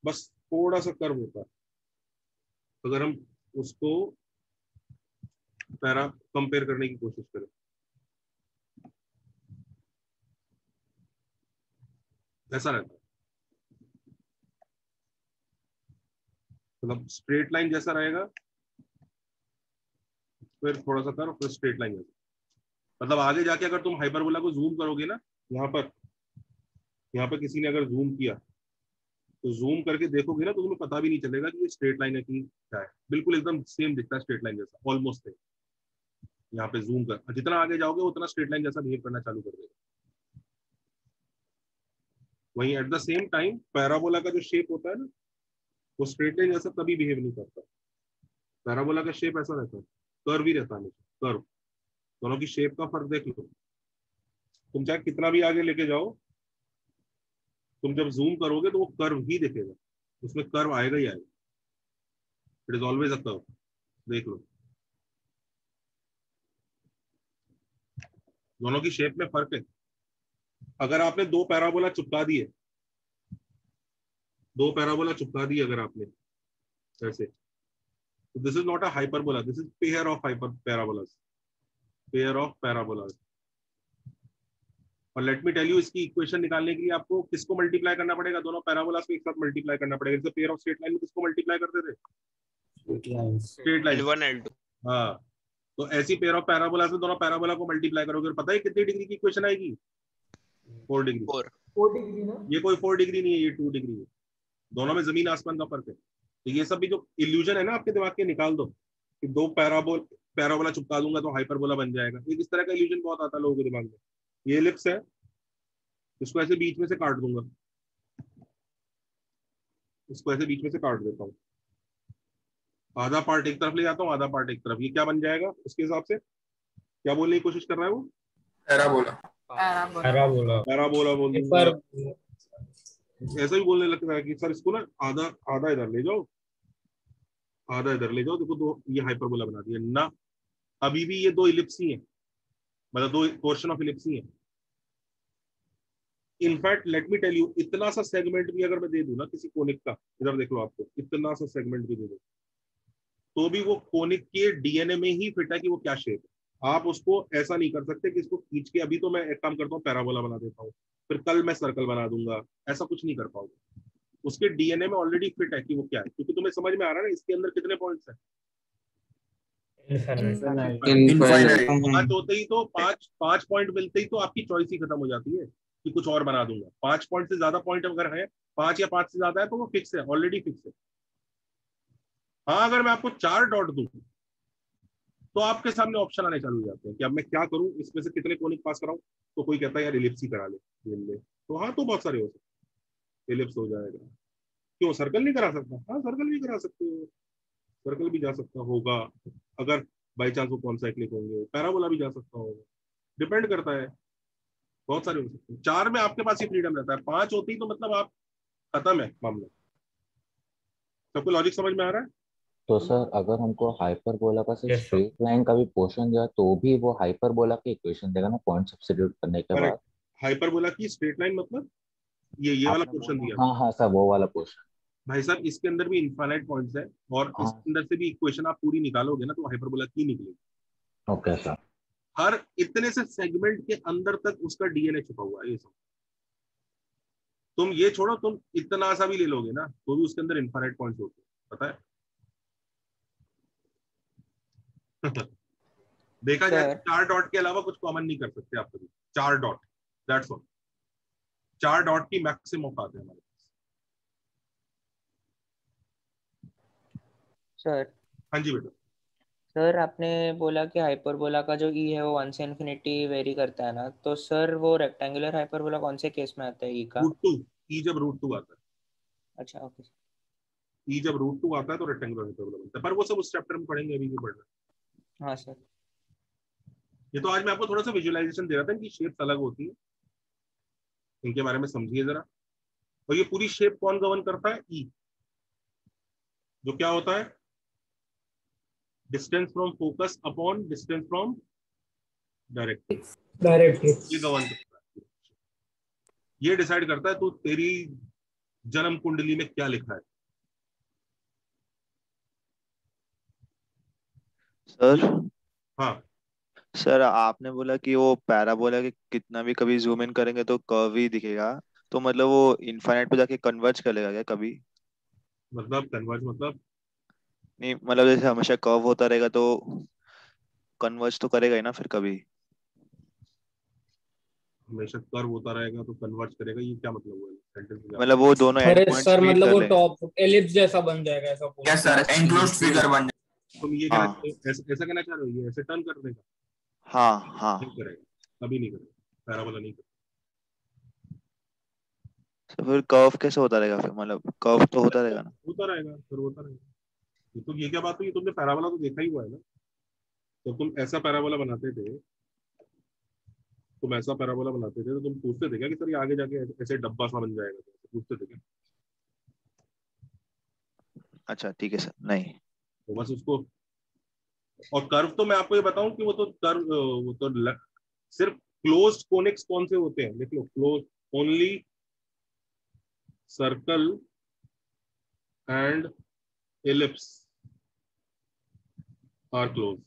बस थोड़ा सा कर्व होता है। अगर हम उसको पैरा कंपेयर करने की कोशिश करें, ऐसा रहता है, मतलब स्ट्रेट लाइन जैसा रहेगा, फिर थोड़ा सा कर्व, फिर स्ट्रेट लाइन जैसा। मतलब आगे जाके अगर तुम हाइपरबोला को जूम करोगे ना, यहाँ पर किसी ने अगर जूम किया तो जूम करके देखोगे ना तो तुम्हें पता भी नहीं चलेगा कि ये स्ट्रेट लाइन है कि क्या है, बिल्कुल एकदम सेम दिखता है, स्ट्रेट लाइन जैसा ऑलमोस्ट है। यहाँ पे जूम कर जितना आगे जाओगे उतना स्ट्रेट लाइन जैसा बिहेव करना चालू कर देगा। वहीं at the same time parabola का जो शेप होता है ना, वो स्ट्रेट लाइन जैसा कभी बिहेव नहीं करता। पैराबोला का शेप ऐसा रहता है, कर्व ही रहता है, कर्व। दोनों की शेप का फर्क देख लो, तुम चाहे कितना भी आगे लेके जाओ, तुम जब जूम करोगे तो वो कर्व ही दिखेगा, उसमें कर्व आएगा ही आएगा। It is always a curve, देख लो दोनों की शेप में फर्क है। अगर आपने 2 पैराबोला चिपका दिए, 2 पैराबोला चिपका दिए अगर आपने ऐसे, तो this is not a hyperbola, this is pair of parabolas, pair of parabolas. और लेट मी टेल यू, इसकी इक्वेशन निकालने के लिए आपको किसको मल्टीप्लाई करना पड़ेगा? दोनों पैराबोलास को एक साथ मल्टीप्लाई करना पड़ेगा। जैसे पेयर ऑफ स्ट्रेट लाइन में किसको मल्टीप्लाई करते थे? Straight line. L1 L2। हाँ, तो ऐसी पेयर ऑफ पैराबोलास में दोनों पैराबोला को मल्टीप्लाई करोगे और पता है कितनी डिग्री की इक्वेशन आएगी? 4 डिग्री। 4 डिग्री ना? ये कोई 4 डिग्री नहीं है, ये 2 डिग्री है। दोनों में जमीन आसमान का फर्क है। तो ये सब भी जो इल्यूजन है ना आपके दिमाग के, निकाल दो कि 2 पैराबोला चिपका दूंगा तो हाइपरबोला बन जाएगा। एक इस तरह का इल्यूजन बहुत आता है लोगों के दिमाग में, ये एलिप्स है, इसको ऐसे बीच में से काट दूंगा, इसको ऐसे बीच में से काट देता हूँ, आधा पार्ट एक तरफ ले जाता हूँ, आधा पार्ट एक तरफ, ये क्या बन जाएगा उसके हिसाब से? क्या बोलने की कोशिश कर रहा है वो? पैराबोला। पैराबोला। पैराबोला बोल दूंगा। पर ऐसा ही बोलने लगता है कि सर इसको ना आधा आधा इधर ले जाओ, आधा इधर ले जाओ, देखो दो ये हाइपरबोला बना दिया ना। अभी भी ये दो इलिप्स ही है, मतलब दो पोर्शन ऑफ इलिप्स ही है। In fact let me tell you, इतना सा सेगमेंट भी अगर मैं दे दूं ना किसी कोनिक का, इधर देख लो आपको, इतना सा सेगमेंट भी दे दो तो भी वो कोनिक के डीएनए में ही फिट है कि वो क्या शेप है। आप उसको ऐसा नहीं कर सकते कि इसको खींच के, अभी तो मैं एक काम करता हूँ पैराबोला बना देता हूँ, फिर कल मैं सर्कल बना दूंगा, ऐसा कुछ नहीं कर पाओगे। उसके डीएनए में ऑलरेडी फिट है कि वो क्या है, क्योंकि तुम्हें समझ में आ रहा है ना इसके अंदर कितने पॉइंट्स हैं। पांच होते ही तो पांच पॉइंट मिलते ही तो आपकी चॉइस ही खत्म हो जाती है कि कुछ और बना दूंगा। 5 पॉइंट से ज्यादा पॉइंट अगर है, 5 या 5 से ज्यादा है तो वो फिक्स है, ऑलरेडी फिक्स है। हाँ, अगर मैं आपको 4 डॉट दूं तो आपके सामने ऑप्शन आने चालू हो जाते हैं कि अब मैं क्या करूं, इसमें से कितने कोनिक पास कराऊं। तो कोई कहता है यार इलिप्स ही करा ले, तो हाँ, तो बहुत सारे हो सकते, इलिप्स हो जाएगा। क्यों सर्कल नहीं करा सकता? हाँ, सर्कल भी करा सकते हो, सर्कल भी जा सकता होगा अगर बाई चांस वो कौन साइक्लिक होंगे, पैराबोला भी जा सकता होगा, डिपेंड करता है, बहुत सारे हो सकते हैं। 4 में आपके पास ही फ्रीडम रहता है, 5 होती तो मतलब आप खत्म है मामला। सबको लॉजिक समझ में आ रहा है? तो सर अगर हमको हाइपरबोला का सिर्फ Yes, sir. स्ट्रेट लाइन का भी पोर्शन दिया तो भी वो हाइपरबोला की इक्वेशन देगा ना, पॉइंट सब्स्टिट्यूट करने के बाद? करेक्ट। हाइपरबोला की स्ट्रेट लाइन मतलब ये वाला आपने पोर्शन बोला, दिया हाँ हाँ सर, वो वाला पोर्शन। भाई साहब, इसके अंदर भी इनफाइनाइट पॉइंट्स है और हाँ, इसके अंदर से भी इक्वेशन आप पूरी निकालोगे ना तो हाइपरबोला की निकलेगी। Okay sir. हर इतने से सेगमेंट के अंदर तक उसका डीएनए छुपा हुआ है, ये सब। तुम ये छोड़ो, तुम इतना सा भी ले लोगे ना तो भी उसके अंदर इनफाइनाइट पॉइंट्स होते हैं, पता है? देखा जाए 4 डॉट के अलावा कुछ कॉमन नहीं कर सकते आप कभी। 4 डॉट, दैट्स ऑल। 4 डॉट की मैक्सिमम औकात है हमारे पास। सर हाँ जी बेटा। सर आपने बोला कि हाइपरबोला का जो ई है वो 1 से इन्फिनिटी वेरी करता है ना, तो सर वो रेक्टेंगुलर हाइपरबोला कौन से केस में आता है ई का? √2, ई जब √2 आता है, अच्छा, ओके। ई जब √2 आता है तो रेक्टेंगुलर हाइपरबोला बनता है, पर वो सब उस चैप्टर में पढ़ेंगे, अभी नहीं पढ़ रहे। हाँ सर। ये तो आज मैं आपको थोड़ा सा विजुअलाइजेशन दे रहा था, इनकी शेप्स अलग होती है, इनके बारे में समझिए जरा। और ये पूरी शेप कौन गवर्न करता है? ई, जो क्या होता है? Distance from focus upon distance from directrix, ये गवर्न करता है। ये डिसाइड करता है तो तेरी जन्म कुंडली में क्या लिखा है। सर हाँ सर आपने बोला कि वो पैराबोला के कितना भी कभी जूम इन करेंगे तो कर्व ही दिखेगा, तो मतलब वो इनफाइनाइट पे जाके कन्वर्ज कर लेगा क्या कभी? मतलब कन्वर्ज मतलब नहीं मतलब जैसे हमेशा कर्व होता रहेगा तो कन्वर्ज तो करेगा ही ना फिर कभी। हमेशा कर्व होता रहेगा तो कन्वर्ज करेगा, ये क्या मतलब हुआ सेंटेंस में? मतलब वो दोनों एंड अरे पॉइंट्स सर, मीट मतलब कर वो लेंगे। टॉप एलिप्स जैसा बन जाएगा, ऐसा पूरा। यस सर, एनक्लोज्ड फिगर बन जाए। तुम ये हाँ। कहना ऐसा कहना चाह रहे हो, ये ऐसे टर्न करने का? हाँ हाँ। नहीं करेगा, कभी नहीं करेगा, पैराबोला नहीं करेगा। तो फिर कर्व कैसे होता रहेगा फिर? मतलब कर्व तो होता रहेगा ना? होता रहेगा, फिर होता रहेगा। ये तो ये क्या बात हुई, तुमने पैराबोला तो देखा ही हुआ है ना। जब तुम ऐसा पैराबोला बनाते थे, तो तुम पूछते थे क्या कि सर ये आगे जाके ऐसे डब्बा सा बन जाएगा, तो पूछते थे क्या? अच्छा ठीक है सर। नहीं। तो बस उसको, और कर्व तो मैं आपको ये बताऊं कि वो तो कर्व, वो तो सिर्फ क्लोज्ड कोनिक्स कौन से होते हैं, देख लो। Close only circle and ellipse are close,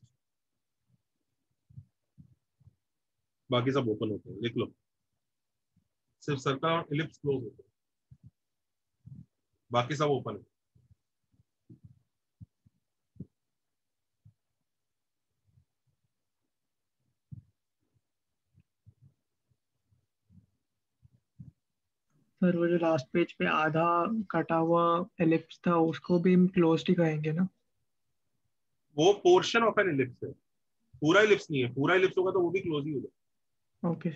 बाकी सब ओपन होते हैं, लिख लो। सिर्फ सर्कल और एलिप्स क्लोज होते हैं, बाकी सब ओपन है। सर वो जो लास्ट पेज पे आधा कटा हुआ एलिप्स था उसको भी हम क्लोज्ड ही कहेंगे ना? वो पोर्शन ऑफ एन एलिप्स है, पूरा एलिप्स नहीं है। पूरा एलिप्स होगा तो वो भी क्लोज ही होगा। ओके।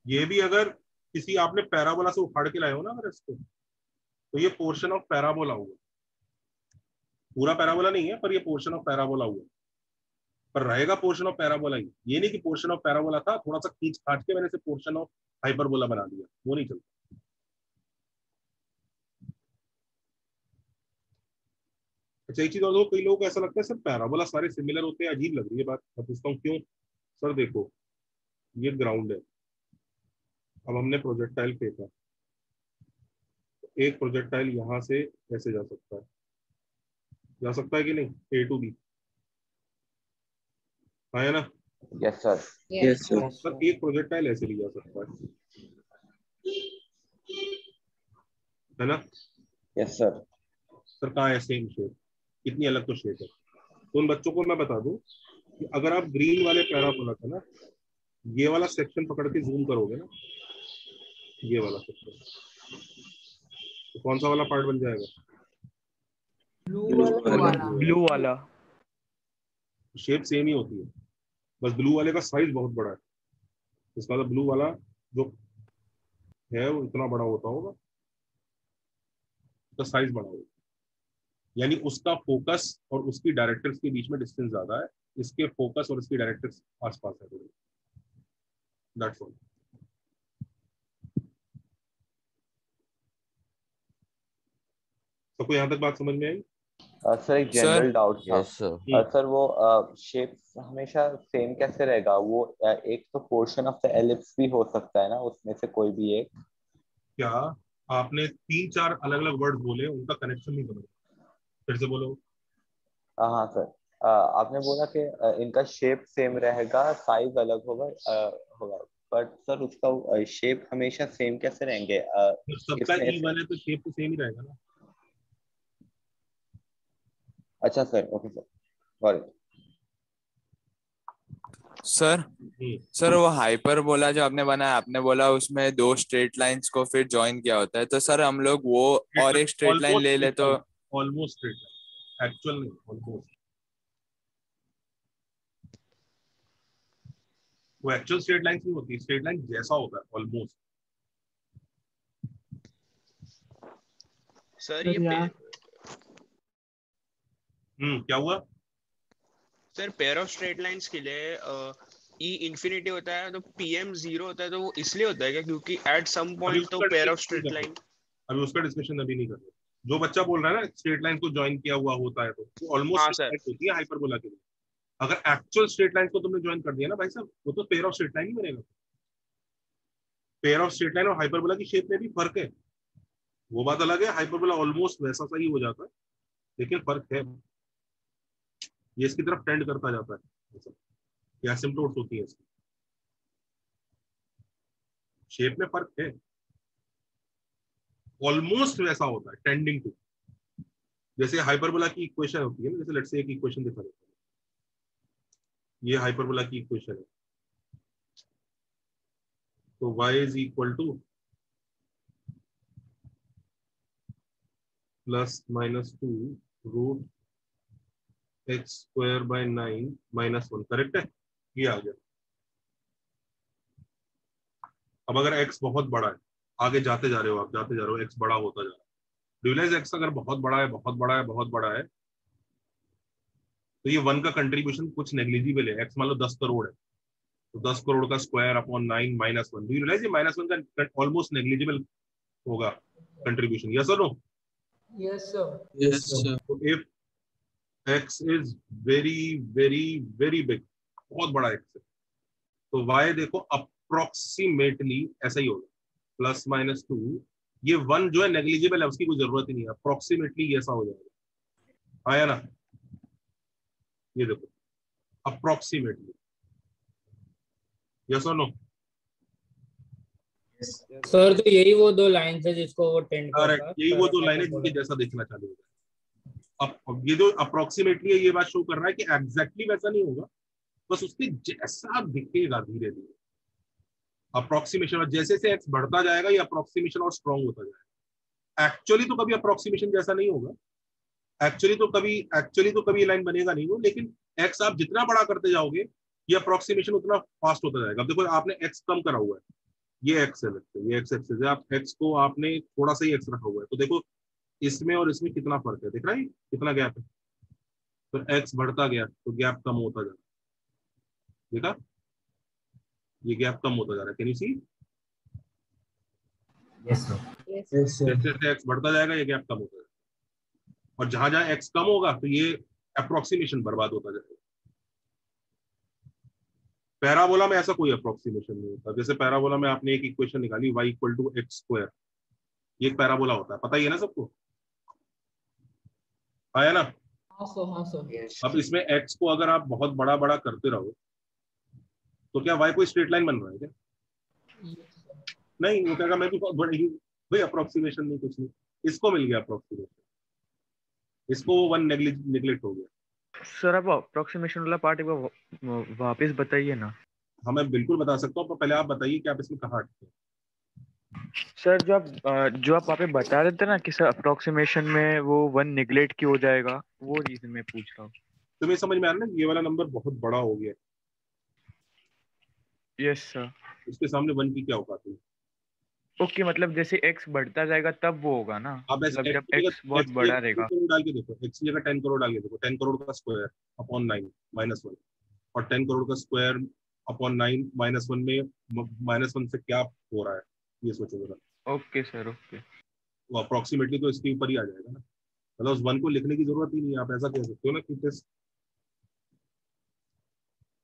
ये भी अगर किसी आपने पैराबोला से उखाड़ के लाए हो ना अगर इसको, तो ये पोर्शन ऑफ पैराबोला हुआ, पूरा पैराबोला नहीं है पर ये पोर्शन ऑफ पैराबोला हुआ, पर रहेगा पोर्शन ऑफ पैराबोला ही। ये नहीं कि पोर्शन ऑफ पैराबोला था, थोड़ा सा खींच काट के मैंने से पोर्शन ऑफ हाइपरबोला बना दिया, वो नहीं चलता। अच्छा एक चीज और, कई लोगों को ऐसा लगता है सर पैराबोला सारे सिमिलर होते हैं, अजीब लग रही है बात। मैं पूछता हूँ क्यों? सर देखो ये ग्राउंड है, अब हमने प्रोजेक्टाइल फेंका, एक प्रोजेक्टाइल यहां से ऐसे जा सकता है कि नहीं, ए टू बी, है ना? Yes sir. Yes sir. Sir एक प्रोजेक्टाइल ऐसे भी जा सकता है ना? Yes sir. सर कहाँ है सेम शेप, इतनी अलग तो शेप है। तो उन बच्चों को मैं बता दूं कि अगर आप ग्रीन वाले पैराबोला का ना ये वाला सेक्शन पकड़ के जूम करोगे ना, ये वाला सेक्शन, तो कौन सा वाला पार्ट बन जाएगा? ब्लू वाला। शेप सेम ही होती है, बस ब्लू वाले का साइज बहुत बड़ा है। इसका मतलब ब्लू वाला जो है वो इतना बड़ा होता होगा, उसका साइज बड़ा होगा, यानी उसका फोकस और उसकी डायरेक्टर्स के बीच में डिस्टेंस ज्यादा है, इसके फोकस और इसकी डायरेक्टर्स आसपास है। That's all. सबको यहाँ तक बात समझ में आई? सर एक जनरल डाउट था। Yes sir. सर वो शेप हमेशा सेम कैसे रहेगा? वो एक तो पोर्शन ऑफ द एलिप्स भी हो सकता है ना, उसमें से कोई भी एक। क्या आपने 3-4 अलग अलग वर्ड बोले, उनका कनेक्शन नहीं समझ? फिर से बोलो। हाँ सर, आपने बोला कि इनका शेप सेम रहेगा, साइज अलग होगा, बट सर उसका शेप हमेशा सेम कैसे रहेंगे? सबका E1 है तो शेप तो सेम ही रहेगा ना। अच्छा sir, okay sir, got it. Sir वो हाइपरबोला जो आपने बनाया, आपने बोला उसमें 2 स्ट्रेट लाइंस को फिर ज्वाइन किया होता है, तो सर हम लोग वो और एक स्ट्रेट लाइन ले ले तो? ऑलमोस्ट स्ट्रेट लाइन, एक्चुअल नहीं, ऑलमोस्ट। वो एक्चुअल स्ट्रेट लाइन नहीं होती, स्ट्रेट लाइन जैसा होता है ऑलमोस्ट। सर ये क्या हुआ? Sir pair of straight lines के लिए ई इंफिनिटी होता है तो पीएम 0 होता है, तो वो इसलिए होता है क्या क्योंकि एट सम पॉइंट तो पेयर ऑफ स्ट्रेट लाइन? अभी उसका डिस्कशन अभी नहीं कर रहे। जो बच्चा बोल रहा है ना स्ट्रेट लाइन को ज्वाइन किया हुआ होता है, तो ऑलमोस्ट होती है हाइपरबोला के लिए। अगर एक्चुअल स्ट्रेट लाइन को तुमने ज्वाइन कर दिया ना भाई साहब, वो तो पेयर ऑफ स्ट्रेट लाइन ही बनेगा। पेयर ऑफ स्ट्रेट लाइन और हाइपरबोला की शेप में भी फर्क है, वो बात अलग है। हाइपरबोला ऑलमोस्ट वैसा सा ही हो जाता है, लेकिन फर्क है, ये इसकी तरफ टेंड करता जाता है, ये एसिम्प्टोट्स होती है इसकी शेप में फर्क है, ऑलमोस्ट वैसा होता है, टेंडिंग टू। जैसे हाइपरबोला की इक्वेशन होती है ना, जैसे लेट्स से एक इक्वेशन दिखा देता हूं, ये हाइपरबोला की इक्वेशन है, तो y is equal to +-2 root x square by 9 -1, correct है? ये आ गया। अब अगर x बहुत बड़ा है, आगे जाते जा रहे हो आप, जाते जा रहे हो, x बड़ा होता जा रहा है, रियलाइज x अगर बहुत बड़ा है, बहुत बड़ा है, बहुत बड़ा है, तो ये 1 का कंट्रीब्यूशन कुछ नेग्लिजिबल है। x मान लो 10 करोड़ है, तो 10 करोड़ का square upon 9 -1, do you realise ये -1 का ऑलमोस्ट नेग्लिजिबल होगा कंट्रीब्यूशन, यस और no? Yes sir. Yes sir. तो if x is very very very big, बहुत बड़ा x है, तो y देखो अप्रोक्सीमेटली ऐसा ही होगा, +-2, ये 1 जो है नेग्लिजिबल है, उसकी कोई जरूरत ही नहीं है, अप्रोक्सीमेटली ऐसा हो जाएगा, आया ना? ये देखो अप्रोक्सीमेटली, यस और नो? सर तो यही वो 2 लाइन है जिसको वो टेंड करेक्ट, यही वो 2 लाइनें जिनके जैसा देखना चालू हो जाए। अब ये जो अप्रोक्सीमेटली है, ये बात शो कर रहा है कि एग्जैक्टली वैसा नहीं होगा, बस उसके जैसा दिखेगा धीरे धीरे। अप्रोक्सीमेशन, जैसे से एक्स बढ़ता जाएगा ये अप्रोक्सीमेशन और स्ट्रॉन्ग होता जाएगा। एक्चुअली तो कभी अप्रोक्सीमेशन जैसा नहीं होगा, एक्चुअली तो कभी लाइन बनेगा नहीं वो, लेकिन एक्स आप जितना बड़ा करते जाओगे ये अप्रोक्सीमेशन उतना फास्ट होता जाएगा। अब देखो आपने एक्स कम करा हुआ है, ये एक्स है, लगता है ये एक्स एक्सिस है। आप एक्स को आपने थोड़ा सा ही एक्स रखा हुआ है, तो देखो इसमें और इसमें कितना फर्क है, दिख रहा है कितना गैप है। तो एक्स बढ़ता गया तो गैप कम होता जा रहा है, देखा ये गैप कम होता जा रहा है। Can you see? Yes sir. जैसे जैसे एक्स बढ़ता जाएगा ये गैप कम होता जाएगा, और जहां जहां एक्स कम होगा तो ये अप्रोक्सीमेशन बर्बाद होता जाएगा। पैराबोला में ऐसा कोई अप्रोक्सीमेशन नहीं होता। जैसे पैराबोला में आपने एक इक्वेशन निकाली y equal to X square, ये एक पैराबोला होता है, पता ही है ना सबको, आया ना? हाँ सर। अब इसमें x को अगर आप बहुत बड़ा बड़ा करते रहो तो क्या y कोई स्ट्रेट लाइन बन रहा है क्या? नहीं, वो कहेगा मैं भी बहुत बड़ी हूँ भाई, अप्रोक्सीमेशन नहीं, कुछ नहीं। इसको मिल गया अप्रोक्सीमेशन, इसको वन नेग्लेक्ट हो गया। सर आप अप्रोक्सीमेशन वाला पार्ट एक बार वापस बताइए ना। हाँ मैं बिल्कुल बता सकता हूँ, पर पहले आप बताइए कि आप इसमें कहाँ अटके। सर जो आप वहाँ पे बता रहे थे ना कि सर अप्रोक्सीमेशन में वो वन निगलेक्ट क्यों हो जाएगा, वो रीजन मैं पूछ रहा हूँ। तुम्हें समझ में आ रहा है ना, ये वाला नंबर बहुत बड़ा हो गया। Yes sir. उसके सामने वन की क्या औकात है? ओके, मतलब जैसे x बढ़ता जाएगा तब वो होगा ना, आप ऐसे मतलब जब x बहुत बड़ा रहेगा। डाल के देखो, x की जगह 10 करोड़ डाल के देखो, 10 करोड़ का स्क्वायर अपॉन 9 माइनस 1, और 10 करोड़ का स्क्वायर अपॉन 9 माइनस 1 में माइनस 1 से क्या हो रहा है ये सोचो जरा। Okay sir, okay. वो अप्रोक्सीमेटली तो इसके ऊपर ही आ जाएगा ना, मतलब उस वन को लिखने की जरूरत ही नहीं है। आप ऐसा कह सकते हो ना कि दिस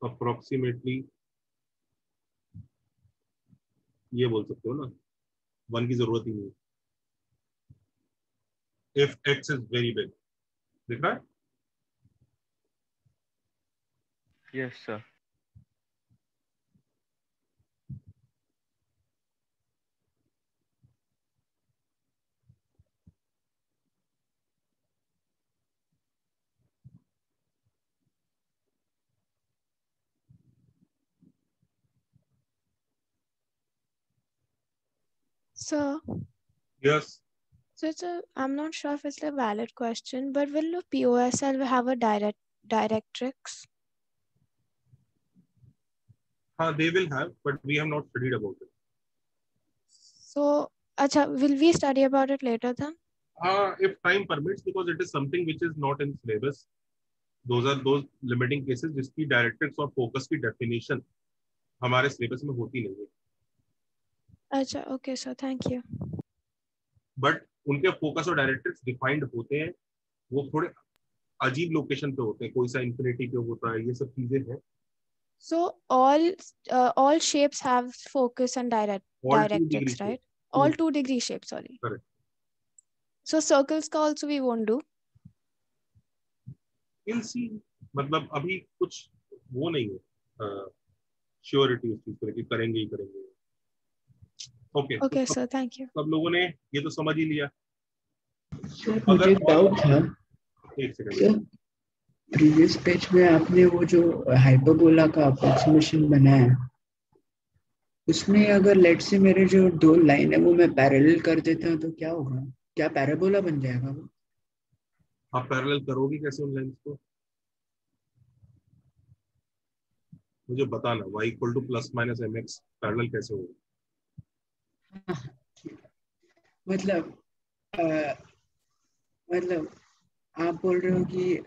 अप्रोक्सीमेटली, ये बोल सकते हो ना, वन की जरूरत ही नहीं है। If x is very big, दिख रहा है? Yes sir. Sir, Yes. so I'm not sure if it's a valid question, but will the POSL have a directrix? They will have, but we have not studied about it. So, will we study about it later then? If time permits, because it is something which is not in syllabus. Those are those limiting cases जिसकी directrix और focus की definition हमारे syllabus में होती नहीं है। अच्छा, okay sir, thank you. But उनके फोकस और डायरेक्ट्रिक्स डिफाइंड होते हैं, वो थोड़े अजीब लोकेशन पे होते हैं, कोई सा इंफिनिटी पे होता है, ये सब चीजें हैं। So all shapes have focus and directrix, right? All 2 degree shapes, sorry. Correct. So circles का also we won't do. We'll see. मतलब अभी कुछ वो नहीं है श्योरिटी उस चीज पर कि करेंगे ही करेंगे। Okay Okay sir, thank you. सब लोगों ने ये तो समझ ही लिया। सर मुझे एक डाउट था। एक सेकंड सर प्रीवियस पेज में आपने वो जो हाइपरबोला का अप्रोक्सीमेशन बनाया, उसमें अगर लेट से मेरे जो 2 लाइन है वो मैं पैरेलल कर देता हूँ तो क्या होगा? क्या पैराबोला बन जाएगा वो? आप पैरेलल करोगे कैसे उन लाइंस को? मुझे बताना, y equal two plus minus mx parallel कैसे होगा? मतलब आप बोल रहे हो कि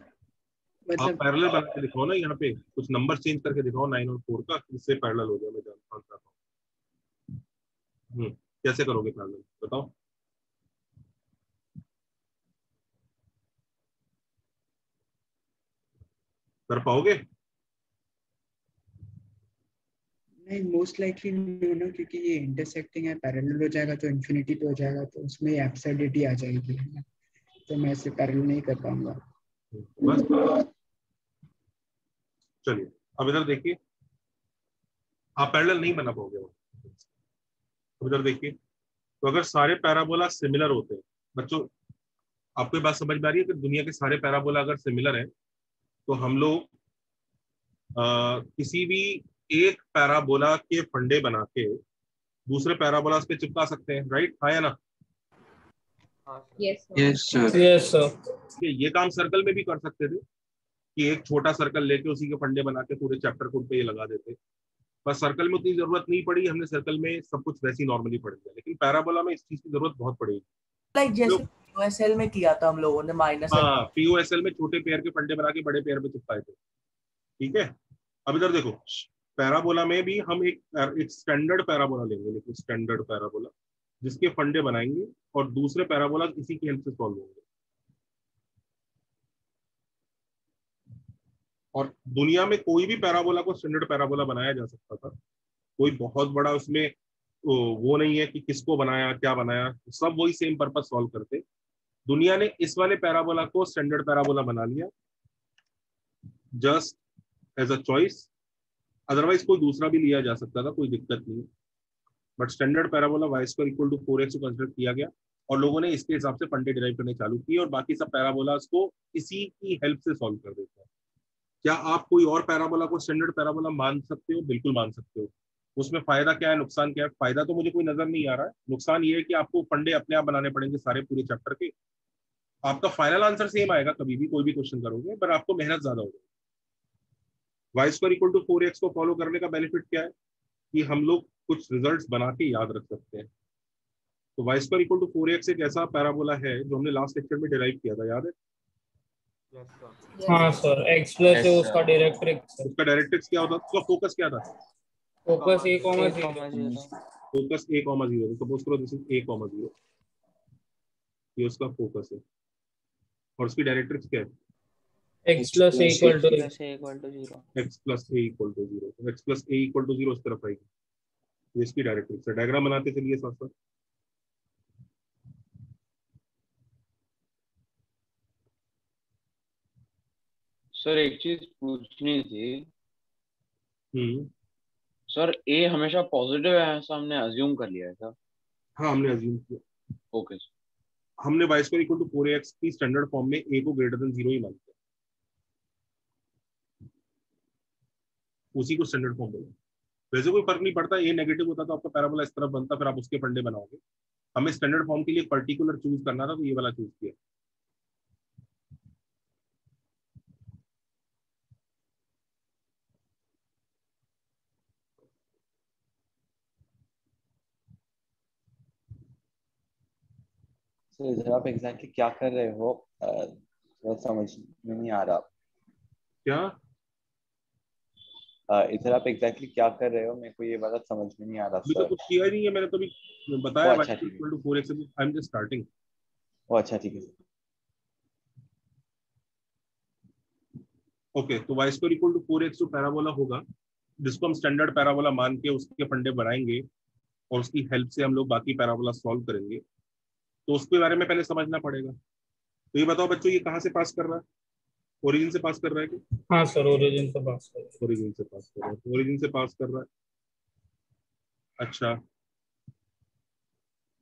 मतलब आप पैरेलल बना के दिखाओ ना, यहाँ पे कुछ नंबर चेंज करके दिखाओ 9 और 4 का, इससे पैरेलल हो जाए। मैं जानता हूँ कैसे करोगे पैरेलल, बताओ। कर पाओगे? नहीं, मोस्ट लाइकली नहीं ना, क्योंकि ये इंटरसेक्टिंग है, पैरेलल हो जाएगा तो इन्फिनिटी पे हो जाएगा, तो उसमें एब्सर्डिटी आ जाएगी, तो मैं इसे पैरेलल नहीं कर पाऊंगा। बस चलिए अब इधर देखिए, आप पैरेलल नहीं बना पाओगे। अब इधर देखिए, तो अगर सारे पैराबोला सिमिलर होते हैं, बच्चों आपको ये बात समझ में आ रही है कि दुनिया के सारे पैराबोला अगर सिमिलर हैं तो हम लोग किसी भी एक पैराबोला के फंडे बना के दूसरे पैराबोला पे चिपका सकते हैं, राइट? हाँ या ना? Yes sir. ये काम सर्कल में भी कर सकते थे कि एक छोटा सर्कल लेके उसी के फंडे बना के पूरे चैप्टर को पे लगा देते, बस सर्कल में उतनी जरूरत नहीं पड़ी, हमने सर्कल में सब कुछ वैसे ही नॉर्मली पढ़ लिया, लेकिन पैराबोला में इस चीज की जरूरत बहुत पड़ेगी। लाइक जैसे POSL में किया था हम लोगों ने माइनस। हाँ, POSL में छोटे पेयर के फंडे बना के बड़े पेयर में चिपकाए थे, ठीक है। अब इधर देखो, पैराबोला में भी हम एक स्टैंडर्ड पैराबोला लेंगे, लेकिन स्टैंडर्ड पैराबोला जिसके फंडे बनाएंगे और दूसरे पैराबोला इसी की हेल्प से सॉल्व होंगे। और दुनिया में कोई भी पैराबोला को स्टैंडर्ड पैराबोला बनाया जा सकता था, कोई बहुत बड़ा उसमें वो नहीं है कि किसको बनाया क्या बनाया, सब वही सेम पर्पस सॉल्व करते। दुनिया ने इस वाले पैराबोला को स्टैंडर्ड पैराबोला बना लिया just as a choice, otherwise कोई दूसरा भी लिया जा सकता था, कोई दिक्कत नहीं। But standard parabola y² = 4x को कंसिडर किया गया और लोगों ने इसके हिसाब से फंडे डिराइव करने चालू किए और बाकी सब पैराबोलास को इसी की हेल्प से सॉल्व कर देते हैं। क्या आप कोई और पैराबोला को स्टैंडर्ड पैराबोला मान सकते हो? बिल्कुल मान सकते हो। उसमें फायदा क्या है, नुकसान क्या है? फायदा तो मुझे कोई नजर नहीं आ रहा है, नुकसान ये है कि आपको फंडे अपने आप बनाने पड़ेंगे सारे पूरे चैप्टर के। आपका फाइनल आंसर सेम आएगा कभी भी कोई भी क्वेश्चन करोगे, पर आपको मेहनत ज्यादा होगी। y² = 4x को फॉलो करने का बेनिफिट क्या है कि हम लोग कुछ रिजल्ट्स बना के याद रख सकते हैं। तो y² = 4x एक ऐसा पैराबोला है जो हमने लास्ट लेक्चर में डिराइव किया था, याद है? हाँ सर, x प्लस है उसका डायरेक्ट्रिक्स। उसका डायरेक्ट्रिक्स क्या होता था? उसका फोकस क्या था? Focus a, 0 focus a, 0। Suppose करो दिस इज a, 0, ये उसका फोकस है और उसकी डायरेक्ट्रिक्स क्या है? x plus a = 0। x plus a = 0। तो x प्लस a = 0 उस तरफ आएगी, ये इसकी डायरेक्ट्रिक्स है। डायग्राम बनाते चलिए साथ साथ। सर एक चीज पूछनी थी। सर ए हमेशा पॉजिटिव है, ऐसा हमने अज्यूम कर लिया है सर? हाँ, हमने अज्यूम किया। Okay sir. हमने y² = 4x की स्टैंडर्ड फॉर्म में a को ग्रेटर देन 0 ही मान लिया, उसी को स्टैंडर्ड फॉर्म बोला। वैसे कोई फर्क नहीं पड़ता, a नेगेटिव होता तो आपका पैराबोला इस तरफ बनता, फिर आप उसके फंडे बनाओगे। हमें स्टैंडर्ड फॉर्म के लिए पर्टिकुलर चूज करना था, तो ये वाला चूज किया। इधर आप एग्जैक्टली क्या कर रहे हो समझ में नहीं आ रहा। क्या इधर आप एग्जैक्टली क्या कर रहे हो, मेरे को ये बात समझ में नहीं आ रहा अभी तो कुछ किया ही नहीं है, मैंने तो अभी बताया अच्छा, y² = 4x, I am just starting. अच्छा ठीक है। ओके, तो y² = 4x जो पैराबोला होगा, जिसको हम स्टैंडर्ड पैराबोला मान के उसके फंडे बनाएंगे और उसकी हेल्प से हम लोग बाकी पैराबोला सॉल्व करेंगे, तो उसके बारे में पहले समझना पड़ेगा। तो ये बताओ बच्चों, ये कहाँ से पास कर रहा है? ओरिजिन से पास कर रहा है क्या? हाँ सर, ओरिजिन से पास कर रहा है। ओरिजिन से पास कर रहा है, ओरिजिन से पास कर रहा है। अच्छा,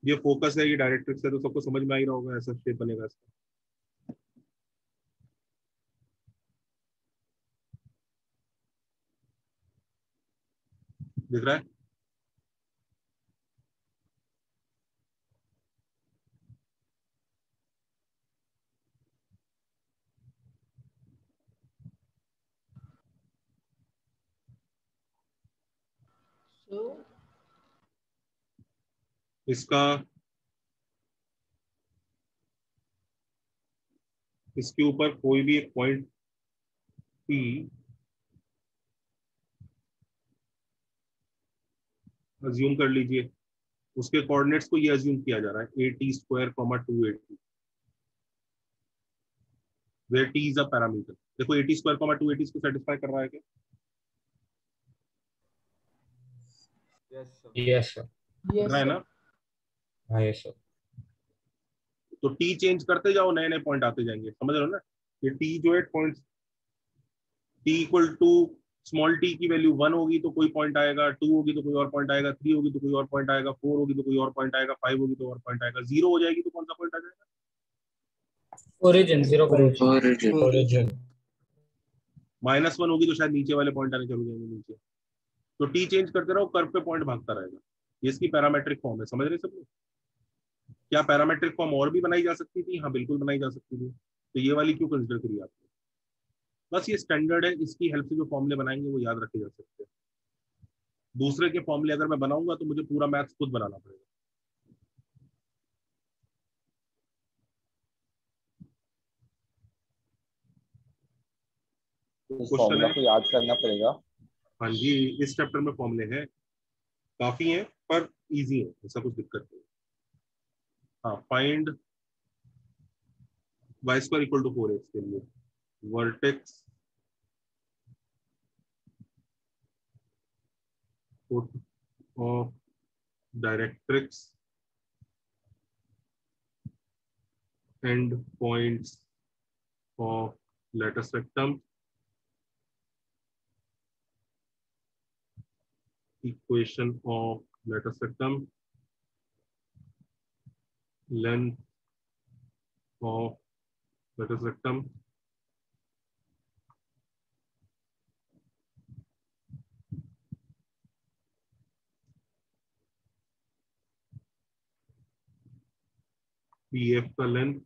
ये फोकस है, ये डायरेक्ट्रिक्स है, तो सबको समझ में आ ही रहा होगा, ऐसा शेप बनेगा इसका। दिख रहा है? इसका इसके ऊपर कोई भी एक पॉइंट P अज्यूम कर लीजिए, उसके कोऑर्डिनेट्स को ये अज्यूम किया जा रहा है AT², 280, where T is a parameter। देखो AT² 280 इसको सेटिस्फाई कर रहा है क्या? Yes sir. कर रहा है ना? हाँ यस सर। तो T चेंज करते जाओ, नए नए पॉइंट आते जाएंगे, समझ रहे हो ना? ये T जो है पॉइंट T = स्मॉल t की वैल्यू 1 होगी तो कोई पॉइंट आएगा, 2 होगी तो कोई और पॉइंट आएगा, 3 होगी तो कोई और पॉइंट आएगा, 4 होगी तो कोई और पॉइंट आएगा, 5 होगी तो और पॉइंट आएगा, 0 हो जाएगी तो कौन सा पॉइंट आ जाएगा? Origin, 0 origin. -1 होगी तो शायद नीचे वाले पॉइंट आने चले जाएंगे नीचे। तो T चेंज करते रहो, कर्व पे पॉइंट भागता रहेगा। ये इसकी पैरामेट्रिक फॉर्म है, समझ रहे सब लोग? क्या पैरामेट्रिक फॉर्म और भी बनाई जा सकती थी? हाँ बिल्कुल बनाई जा सकती थी। तो ये वाली क्यों कंसिडर करी आपने? बस ये स्टैंडर्ड है, इसकी हेल्प से जो फॉर्मूले बनाएंगे वो याद रखे जा सकते हैं। दूसरे के फॉर्मूले अगर मैं बनाऊंगा तो मुझे पूरा मैथ्स खुद बनाना पड़ेगा। फॉर्मूला को याद करना पड़ेगा। हाँ जी, इस चैप्टर में फॉर्मूले हैं, काफी हैं पर इजी है, ऐसा कुछ दिक्कत नहीं। हाँ, find y square equal to 4x के लिए vertex of directrix and points of latus rectum equation of latus rectum, length of latus rectum, PF का लेंथ,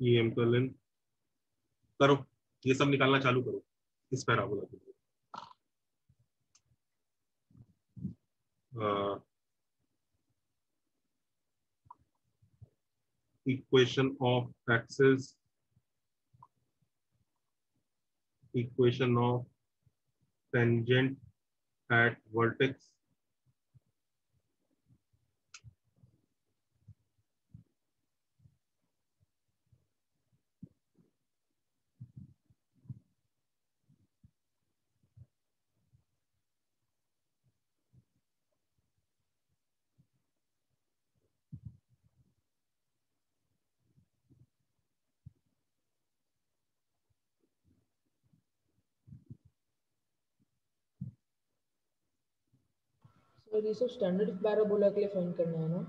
EM का लेंथ, करो ये सब निकालना चालू करो इस पैराबोला के लिए। Equation of axis, equation of tangent at vertex, sir ये सब स्टैंडर्ड पैराबोला के लिए फाइंड करना है ना?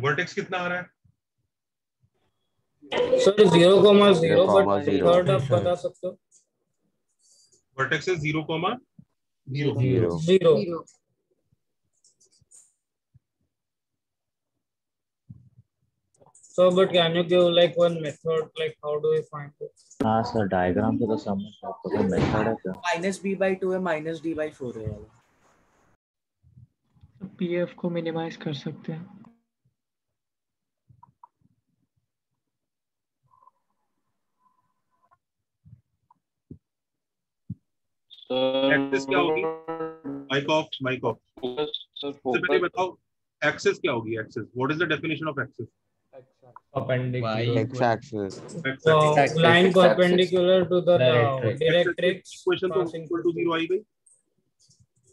वर्टेक्स कितना आ रहा है? सर 0,0 बट थर्ड आप बता सकते हो? वर्टेक्स है 0,0 0. So, but can you give like one method, like how do we find it? हाँ सर, डायग्राम से तो समझ आपको कोई मेथड है क्या? -b/2 है, -d/4 है। पीएफ को मिनिमाइज कर सकते हैं। एक्सिस क्या होगी? माइक ऑफ सबसे पहले बताओ एक्सिस क्या होगी? Axis, what is the definition of axis? Perpendicular. X-axis. Line perpendicular to the directrix. Equation तो इक्वल टू 0 आई गई।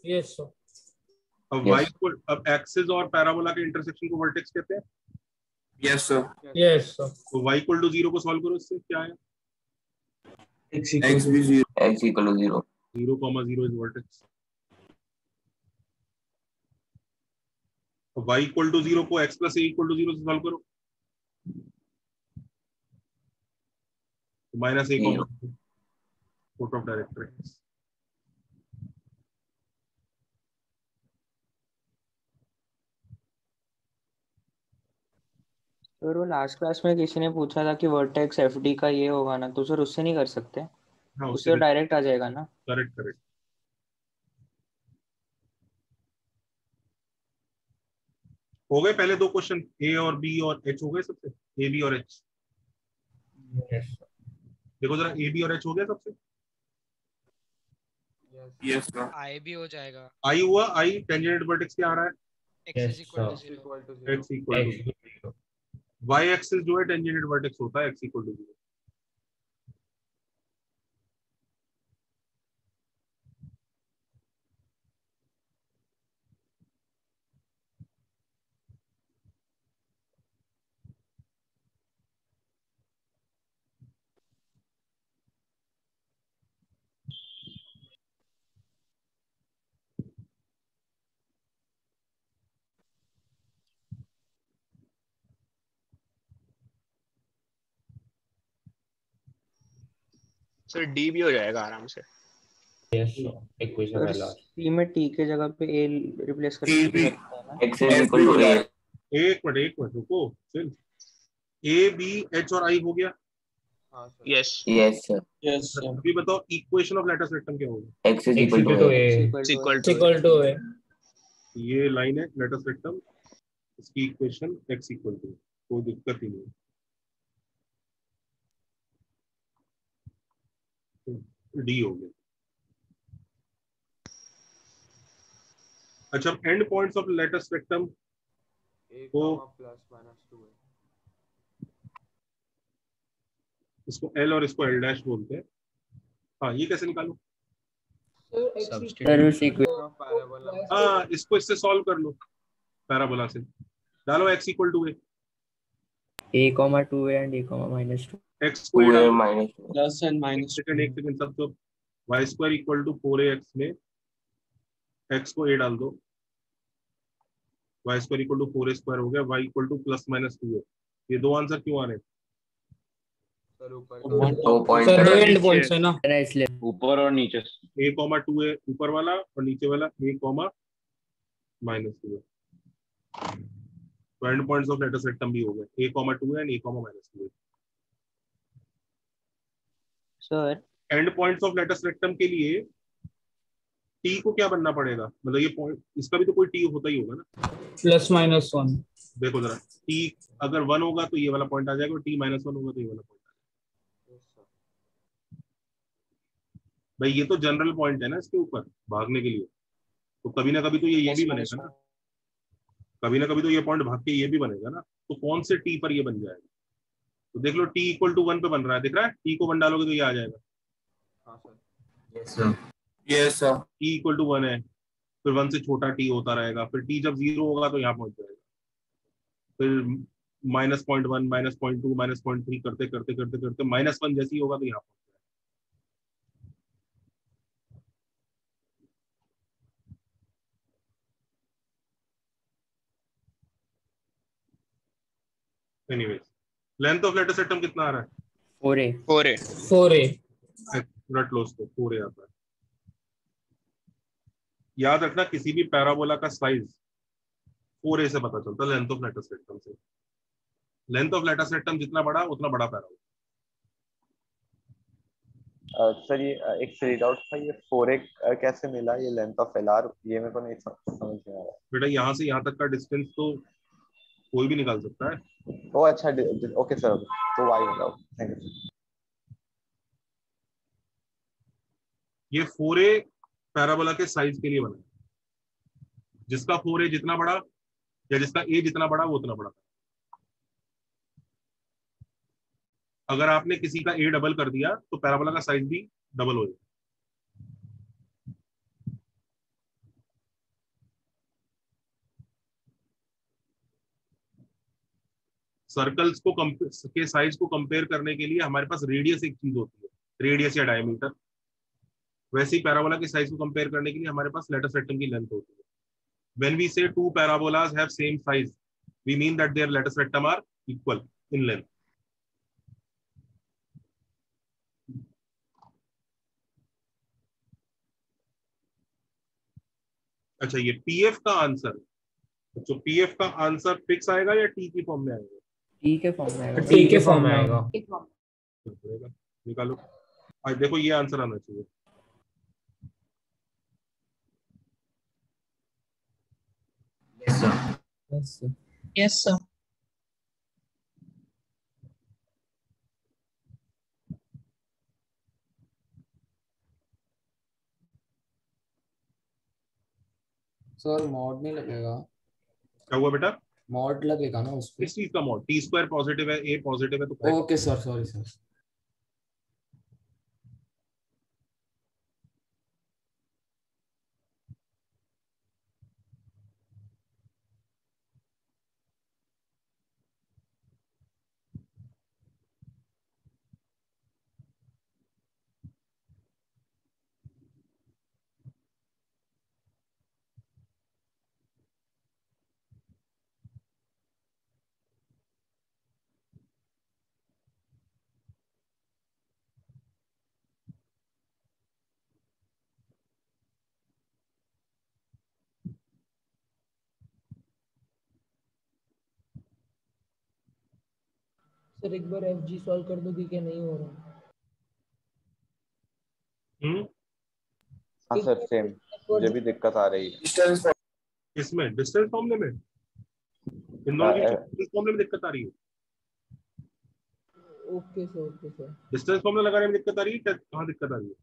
Yes sir. अब y को, अब एक्सिस और पैराबोला के इंटरसेक्शन को वर्टेक्स कहते हैं। Yes sir. Yes sir. तो y इक्वल टू 0 को सॉल्व करो, इससे क्या है? X भी 0. X equal to 0. 0,0 is vertex. y equal to 0 को x plus a equal to 0 से सॉल्व करो, minus a foot of directrix. Sir वो लास्ट क्लास में किसी ने पूछा था कि वर्टेक्स एफडी का ये होगा ना, तो सर उससे नहीं कर सकते? हाँ, उससे तो डायरेक्ट आ जाएगा ना? करेक्ट। हो गए पहले दो क्वेश्चन, ए और बी और एच हो गए सबसे, ए बी और एच। देखो जरा, ए बी और एच हो गया सबसे। Yes sir. आई भी हो जाएगा। आई हुआ, आई टेंजेंट वर्टेक्स क्या आ रहा है? x is equal to 0। X equal to Y axis जो है टेंजेंट वर्टेक्स होता है, X equal to 0। Sir D भी हो जाएगा आराम से। सर सी में टी के जगह पे ए रिप्लेस करके ए लिख बी सकते हैं ना। x is equal to a। एक मिनट रुको, चल ए बी एच और आई हो गया। Yes yes sir. Yes sir. अभी बताओ इक्वेशन ऑफ लेटर सिस्टम क्या होगा? x is equal to a। Equal to a। ये लाइन है लेटर सिस्टम, इसकी इक्वेशन एक्स इक्वल टू, कोई दिक्कत ही नहीं। डी हो गया। अच्छा, end points of latus rectum को इसको एल और इसको एल डैश बोलते हैं। हाँ, ये कैसे निकालो? हाँ, इसको इससे सॉल्व कर लो, पैराबोला से डालो x equal to a, 2a and a, -2। x को डालो प्लस एंड माइनस। एक सेकंड सब तो y square equal to 4ax में x को a डाल दो, y square equal to 4a square हो गया, y इक्वल टू +-2a। ये दो आंसर क्यों आ रहे हैं? दो पॉइंट सर दो एंड पॉइंट्स है ना, इसलिए ऊपर और नीचे। a, 2a ऊपर वाला और नीचे वाला a, -2a। तो एंड पॉइंट्स ऑफ लेटर सेक्टम भी हो गए, a, 2a and a, -2a। Sir and points of letter सेक्टम के लिए t को क्या बनना पड़ेगा? मतलब ये पॉइंट, इसका भी तो कोई t होता ही होगा ना, +-1। देखो जरा, t अगर 1 होगा तो ये वाला पॉइंट आ जाएगा, और t -1 होगा तो ये वाला पॉइंट आ जाएगा। भाई ये तो जनरल पॉइंट है ना इसके ऊपर भागने के लिए, तो कभी ना कभी तो ये भी बनेगा ना, कभी ना कभी तो ये पॉइंट भाग के ये भी बनेगा ना, तो कौन से t पर ये बन जाएगा? तो देख लो, t इक्वल टू 1 पे बन रहा है, दिख रहा है? t को 1 डालोगे तो ये आ जाएगा। Yes sir. t equal to 1 है, फिर 1 से छोटा t होता रहेगा, फिर t जब 0 होगा तो यहाँ पहुंच जाएगा, फिर -0.1, -0.2, -0.3 करते करते करते करते -1 जैसे ही होगा तो यहाँ पहुंच जाएगा। एनीवेज, लेंथ ऑफ लेटर सेक्टम कितना आ रहा है? 4a। रट लो उसको, 4a आता है। याद रखना, किसी भी पैराबोला का साइज 4a से पता चलता है, लेंथ ऑफ लेटर सेक्टम से। लेंथ ऑफ लेटर सेक्टम जितना बड़ा उतना बड़ा पैराबोला। सर ये एक फ्री डाउट था, ये 4a कैसे मिला, ये लेंथ ऑफ LR? ये मेरे को नहीं समझ में आ रहा। बेटा यहाँ से यहाँ तक का डिस्टेंस तो कोई भी निकाल सकता है। ओ अच्छा, ओके सर, तो y होगा। Thank you. ये 4a पैराबोला के साइज के लिए बना है, जिसका 4a जितना बड़ा या जिसका a जितना बड़ा वो उतना बड़ा। अगर आपने किसी का a डबल कर दिया तो पैराबोला का साइज भी डबल हो जाएगा। सर्कल्स को के साइज को कंपेयर करने के लिए हमारे पास रेडियस एक चीज होती है, रेडियस या डायमीटर। वैसे ही पैराबोला के साइज को कंपेयर करने के लिए हमारे पास लेटर सेक्टम की लेंथ होती है। When we say two parabolas have same size, we mean that their letter septum are equal in length. अच्छा, ये PF का आंसर, तो PF का आंसर फिक्स आएगा या T की फॉर्म में आएगा? टी के फॉर्म में आएगा। टी के फॉर्म में आएगा। निकालो। आज देखो ये आंसर आना चाहिए। Yes sir. Yes, sir. Yes, sir. Sir mod नहीं लगेगा? क्या हुआ बेटा? मॉड लगेगा ना उस पे? इस चीज का मॉड, टी स्क्वायर पॉजिटिव है, ए पॉजिटिव है, तो okay sir, sorry sir. Sir एक बार एफ जी सॉल्व कर दोगे क्या? नहीं हो रहा। हाँ सर, सेम मुझे भी दिक्कत आ रही है। इसमें डिस्टेंस फॉर्मूले में, इन दोनों की डिस्टेंस फॉर्मूले में दिक्कत आ रही है। Okay sir, okay sir. Distance formula लगाने में दिक्कत आ रही है, कहाँ दिक्कत आ रही है?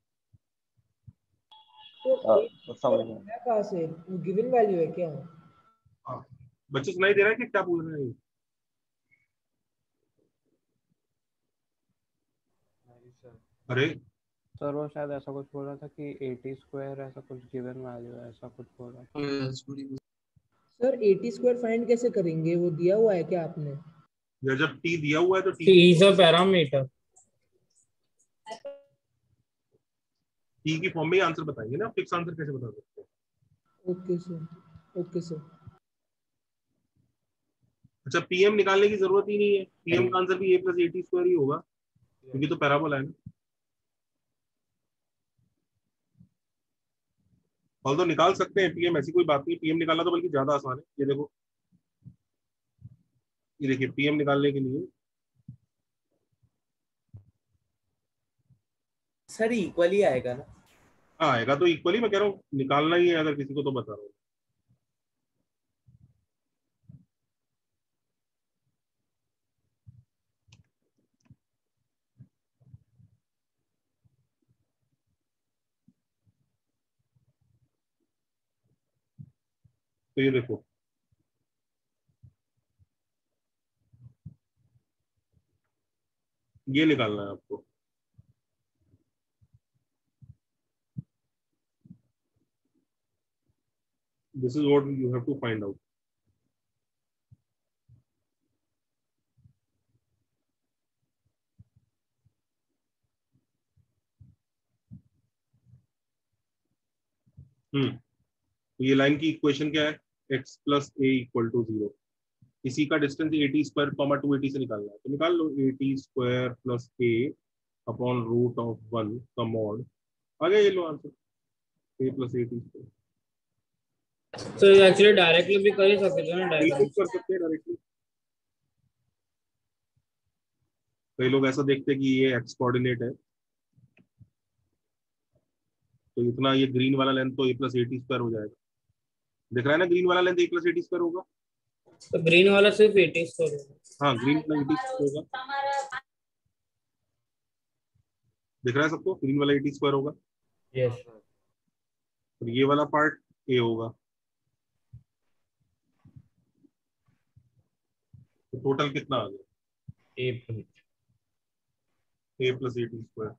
समझ में कहाँ से? गिवन वैल्यू है क्या? हाँ, बच्चे सुनाई दे रहा है कि क्या पूछ रहे हैं? अरे सर वो शायद ऐसा कुछ बोल रहा था कि 80 स्क्वायर ऐसा कुछ गिवन वैल्यू है, ऐसा कुछ बोल रहा था। सर 80 स्क्वायर फाइंड कैसे करेंगे? वो दिया हुआ है क्या आपने? या जब टी दिया हुआ है तो T is a parameter. T की फॉर्म में ही आंसर बताएंगे ना, फिक्स आंसर कैसे बता सकते हैं? Okay sir, okay sir. अच्छा, पीएम निकालने की जरूरत ही नहीं है, पीएम का आंसर भी ए प्लस 80 स्क्वायर ही होगा, क्योंकि तो पैराबोला है ना। ऑल तो निकाल सकते हैं पीएम, ऐसी कोई बात नहीं। पीएम निकालना तो बल्कि ज्यादा आसान है। ये देखो, ये देखिए, पीएम निकालने के लिए सर इक्वली आएगा ना? हाँ आएगा, तो इक्वली मैं कह रहा हूँ निकालना ही है, अगर किसी को तो बता रहा हूँ। तो ये देखो, ये निकालना है आपको। This is what you have to find out. तो ये लाइन की इक्वेशन क्या है? x plus A equal to 0। इसी का डिस्टेंस 80 स्क्वायर कॉमा 280 से निकालना है, तो निकाल लो। 80 square plus a upon root of 1 का मॉड आ गया, ये लो answer, a plus 80 square. So actually directly भी कर ही सकते थे ना डायग्राम। कर सकते हैं डायरेक्टली। कई लोग ऐसा देखते हैं कि ये एक्स कोऑर्डिनेट है, तो इतना ये ग्रीन वाला लेंथ तो ए प्लस 80 स्क्वायर हो जाएगा। दिख रहा है ना, ग्रीन वाला लेंथ ए प्लस 80 स्क्वायर होगा। तो ग्रीन वाला सिर्फ 80 स्क्वायर होगा। हाँ, ग्रीन वाला 80 स्क्वायर होगा। दिख रहा है सबको? ग्रीन वाला 80 स्क्वायर होगा। यस। और ये वाला पार्ट ए होगा। तो टोटल कितना आ गया? ए प्लस 80 स्क्वायर।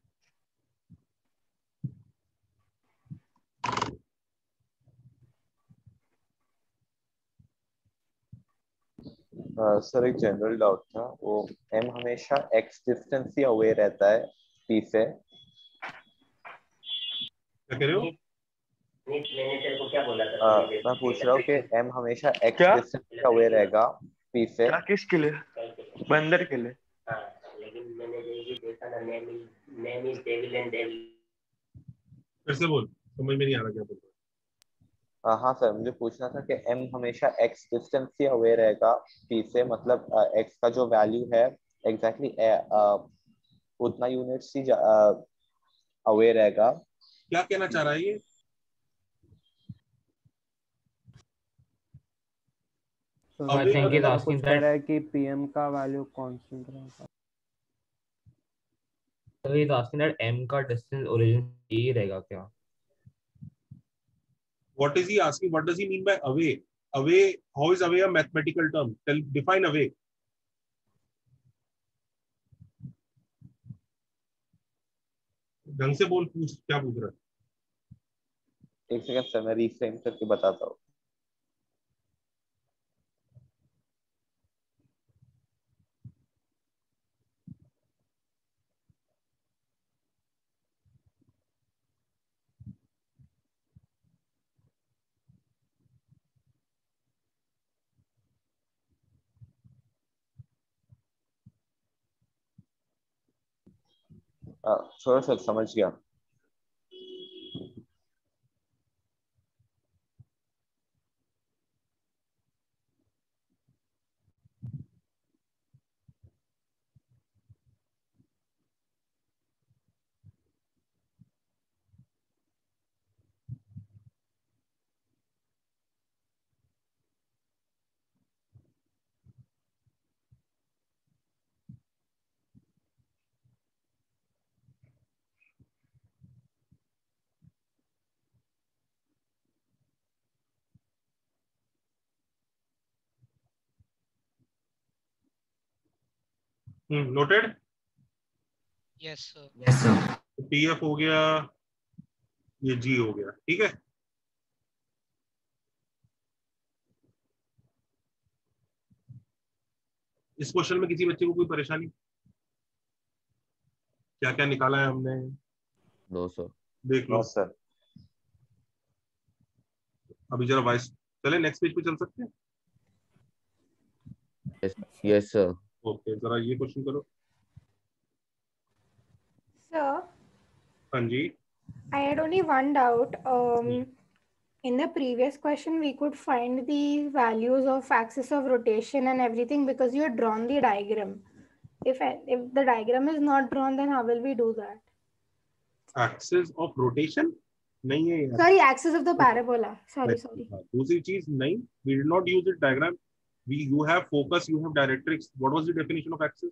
सर एक जनरल डाउट था, वो m हमेशा x डिस्टेंस ही अवे रहता है p से। क्या कह रहे हो? मैंने तेरे को क्या बोला था? मैं पूछ रहा हूँ कि m हमेशा x क्या? डिस्टेंस ही अवे रहेगा p से। क्या किसके लिए? बंदर के लिए। हाँ, लेकिन मैंने ये देखा ना, name is devil and devil. फिर से बोल, समझ में नहीं आ रहा क्या बोल रहा है। हाँ सर, मुझे पूछना था कि m हमेशा x डिस्टेंस ही अवे रहेगा p से, मतलब x का जो वैल्यू है एग्जैक्टली उतना यूनिट्स ही अवे रहेगा। क्या कहना चाह रहा है ये? So I think he's वो asking कुछ कह रहा that. है कि PM का वैल्यू कांस्टेंट रहेगा. So he's asking that m का distance origin से ही रहेगा क्या? What is he asking? What does he mean by away? Away, how is away a mathematical term? Define away. ढंग से बोल, पूछ क्या पूछ रहा है? एक सेकंड सर, मैं रीफ्रेम करके बताता हूँ. छोड़ो सर, समझ गया. Noted. Yes sir. Yes sir. PF हो गया, ये जी हो गया. ठीक है. इस क्वेश्चन में किसी बच्चे को कोई परेशानी? क्या क्या निकाला है हमने? No sir. देख लो सर. अभी जरा वॉइस चले, नेक्स्ट पेज पे चल सकते हैं? Yes sir. ओके, जरा ये क्वेश्चन करो. Sir, हाँ जी. I had only one doubt. In the previous question, we could find the values of axis of rotation and everything because you had drawn the diagram. If the diagram is not drawn, then how will we do that? Axis of rotation नहीं है यार. Sorry, axis of the parabola. Sorry. दूसरी चीज नहीं. We did not use the diagram. You have focus, you have directrix. What was the definition of axis?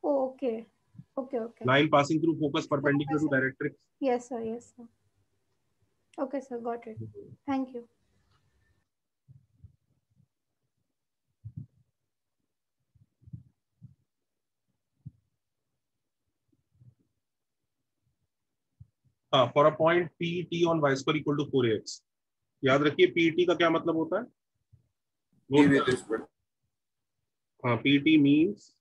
Oh, okay. Line passing through focus perpendicular to directrix. Yes, sir. Okay, sir. Got it. Thank you. For a point P T on y square equal to 4ax. याद रखिए PT का क्या मतलब होता है? हाँ, PT means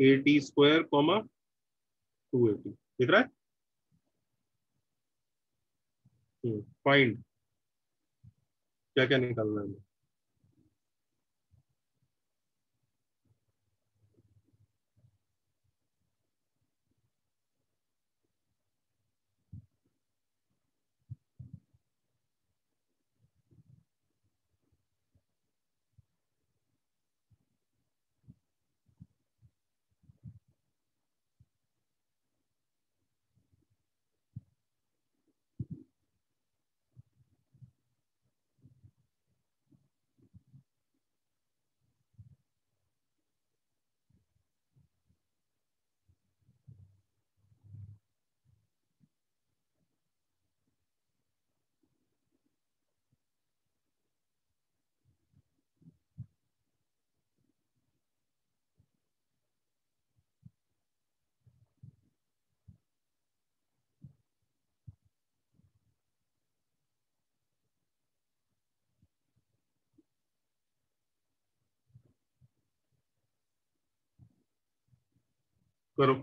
AT square, 2AT. दिख रहा है? फाइंड क्या क्या निकालना है? करो.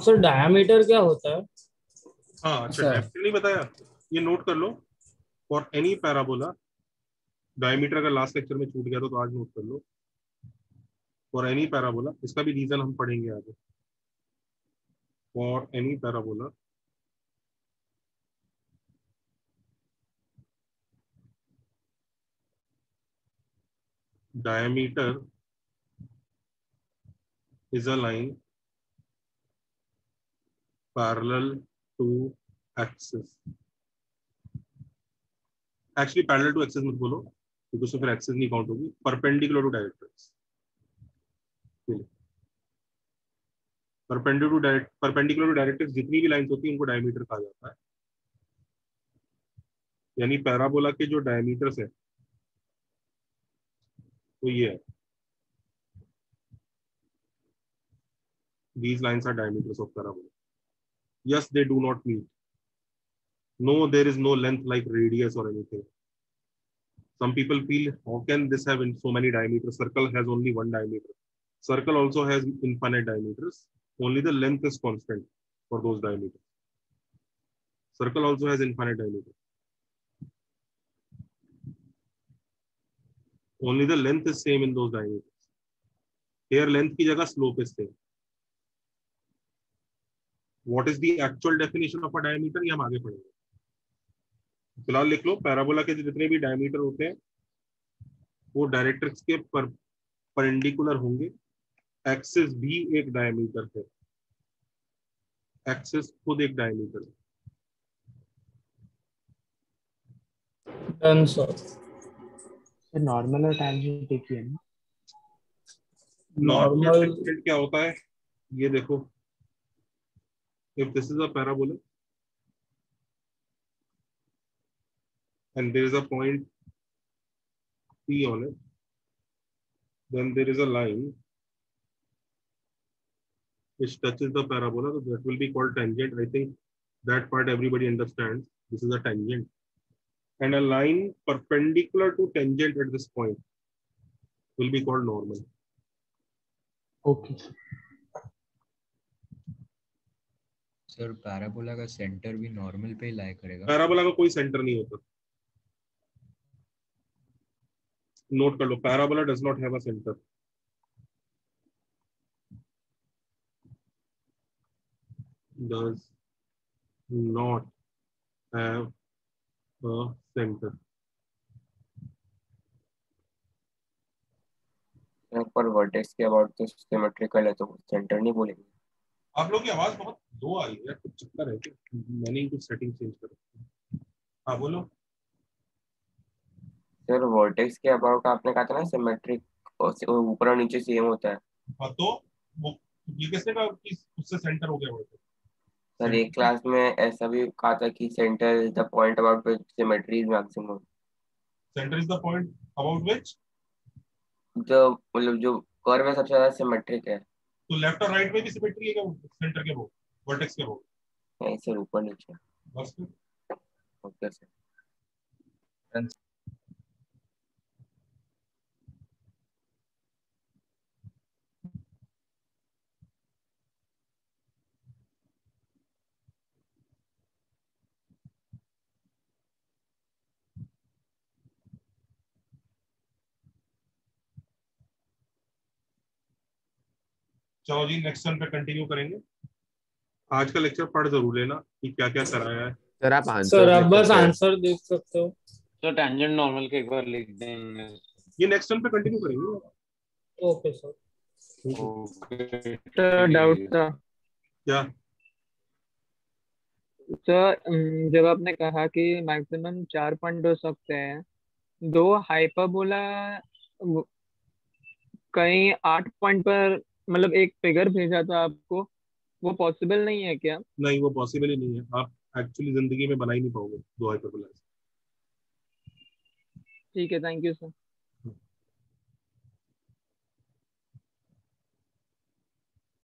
सर डायमीटर क्या होता है? हाँ अच्छा, सर। डायमीटर नहीं बताया, ये नोट कर लो। फॉर एनी पैराबोला, डायमीटर अगर लास्ट लेक्चर में छूट गया तो आज नोट कर लो। फॉर एनी पैराबोला, इसका भी रीजन हम पढ़ेंगे आगे। For any parabola diameter is a line parallel to axis. Actually parallel to axis मत बोलो क्योंकि उसमें फिर axis नहीं काउंट होगी। perpendicular to directrix, perpendicular to directrix जितनी भी लाइंस होती है उनको डायमीटर कहा जाता है। यानी पैराबोला के जो डायमीटर्स है तो ये है, these lines are diameters of parabola. Yes, they do not meet. No, there is no length like radius or anything. Some people feel, how can this have so many diameters? Circle has only one diameter. Circle also has infinite diameters. Only the length is constant for those diameters. Circle also has infinite diameter. Only the length is same in those diameters. Here length की जगह slope is same. What is the actual definition of a diameter? ये हम आगे पढ़ेंगे। फिलहाल लिख लो, parabola के जितने भी डायमीटर होते हैं वो डायरेक्ट्रिक्स के परपेंडिकुलर होंगे। एक्सिस भी एक डायमीटर है, एक्सिस खुद एक डायमीटर है। Done sir. नॉर्मल और टैंजेंट एक ही है ना? नॉर्मल टेंजेंट क्या होता है ये देखो। If this is a parabola and there is a point P on it, then there is a line which touches the parabola, so that will be called tangent. I think that part everybody understands. This is a tangent, and a line perpendicular to tangent at this point will be called normal. Okay. Sir parabola का centre भी normal पे ही लाई करेगा? Parabola का कोई centre नहीं होता, note कर लो। Parabola does not have a centre. Does not have a centre. पर वर्टेक्स के अबाउट तो सिमेट्रिकल है तो सेंटर नहीं बोलेंगे। आप लोगों की आवाज बहुत लो आ रही है, कुछ चक्कर है क्या? मैंने ही कुछ सेटिंग चेंज कर रखी है। हाँ बोलो सर वर्टेक्स के अबाउट आपने कहा था ना सिमेट्रिक ऊपर और नीचे सेम होता है। हाँ तो वो ये किसने कहा कि उससे सेंटर हो गया? सर एक क्लास में ऐसा भी कहा था कि centre is the point about which symmetry is maximum. Centre is the point about which जो मतलब जो कर्व है सबसे ज्यादा सिमेट्रिक है। तो लेफ्ट और राइट में भी सिमेट्री है क्या सेंटर के वो वर्टेक्स के वो? नहीं सर ऊपर नीचे बस। Okay sir. चलो जी नेक्स्ट वन पे कंटिन्यू करेंगे। आज का लेक्चर पढ़ जरूर लेना कि क्या क्या कराया है। सर आप सर आप बस आंसर देख सकते हो। सर टेंजेंट नॉर्मल के एक बार लिख देंगे। ये नेक्स्ट वन पे कंटिन्यू करेंगे। Okay sir. सर डाउट था क्या? सर जब आपने कहा कि मैक्सिमम 4 पॉइंट हो सकते हैं, 2 हाइपरबोला कहीं 8 पॉइंट पर मतलब एक फिगर भेजा था आपको, वो पॉसिबल नहीं है क्या? नहीं वो पॉसिबल ही नहीं है, आप एक्चुअली जिंदगी में बना ही नहीं पाओगे 2 हाइपरबोला। ठीक है, थैंक यू सर।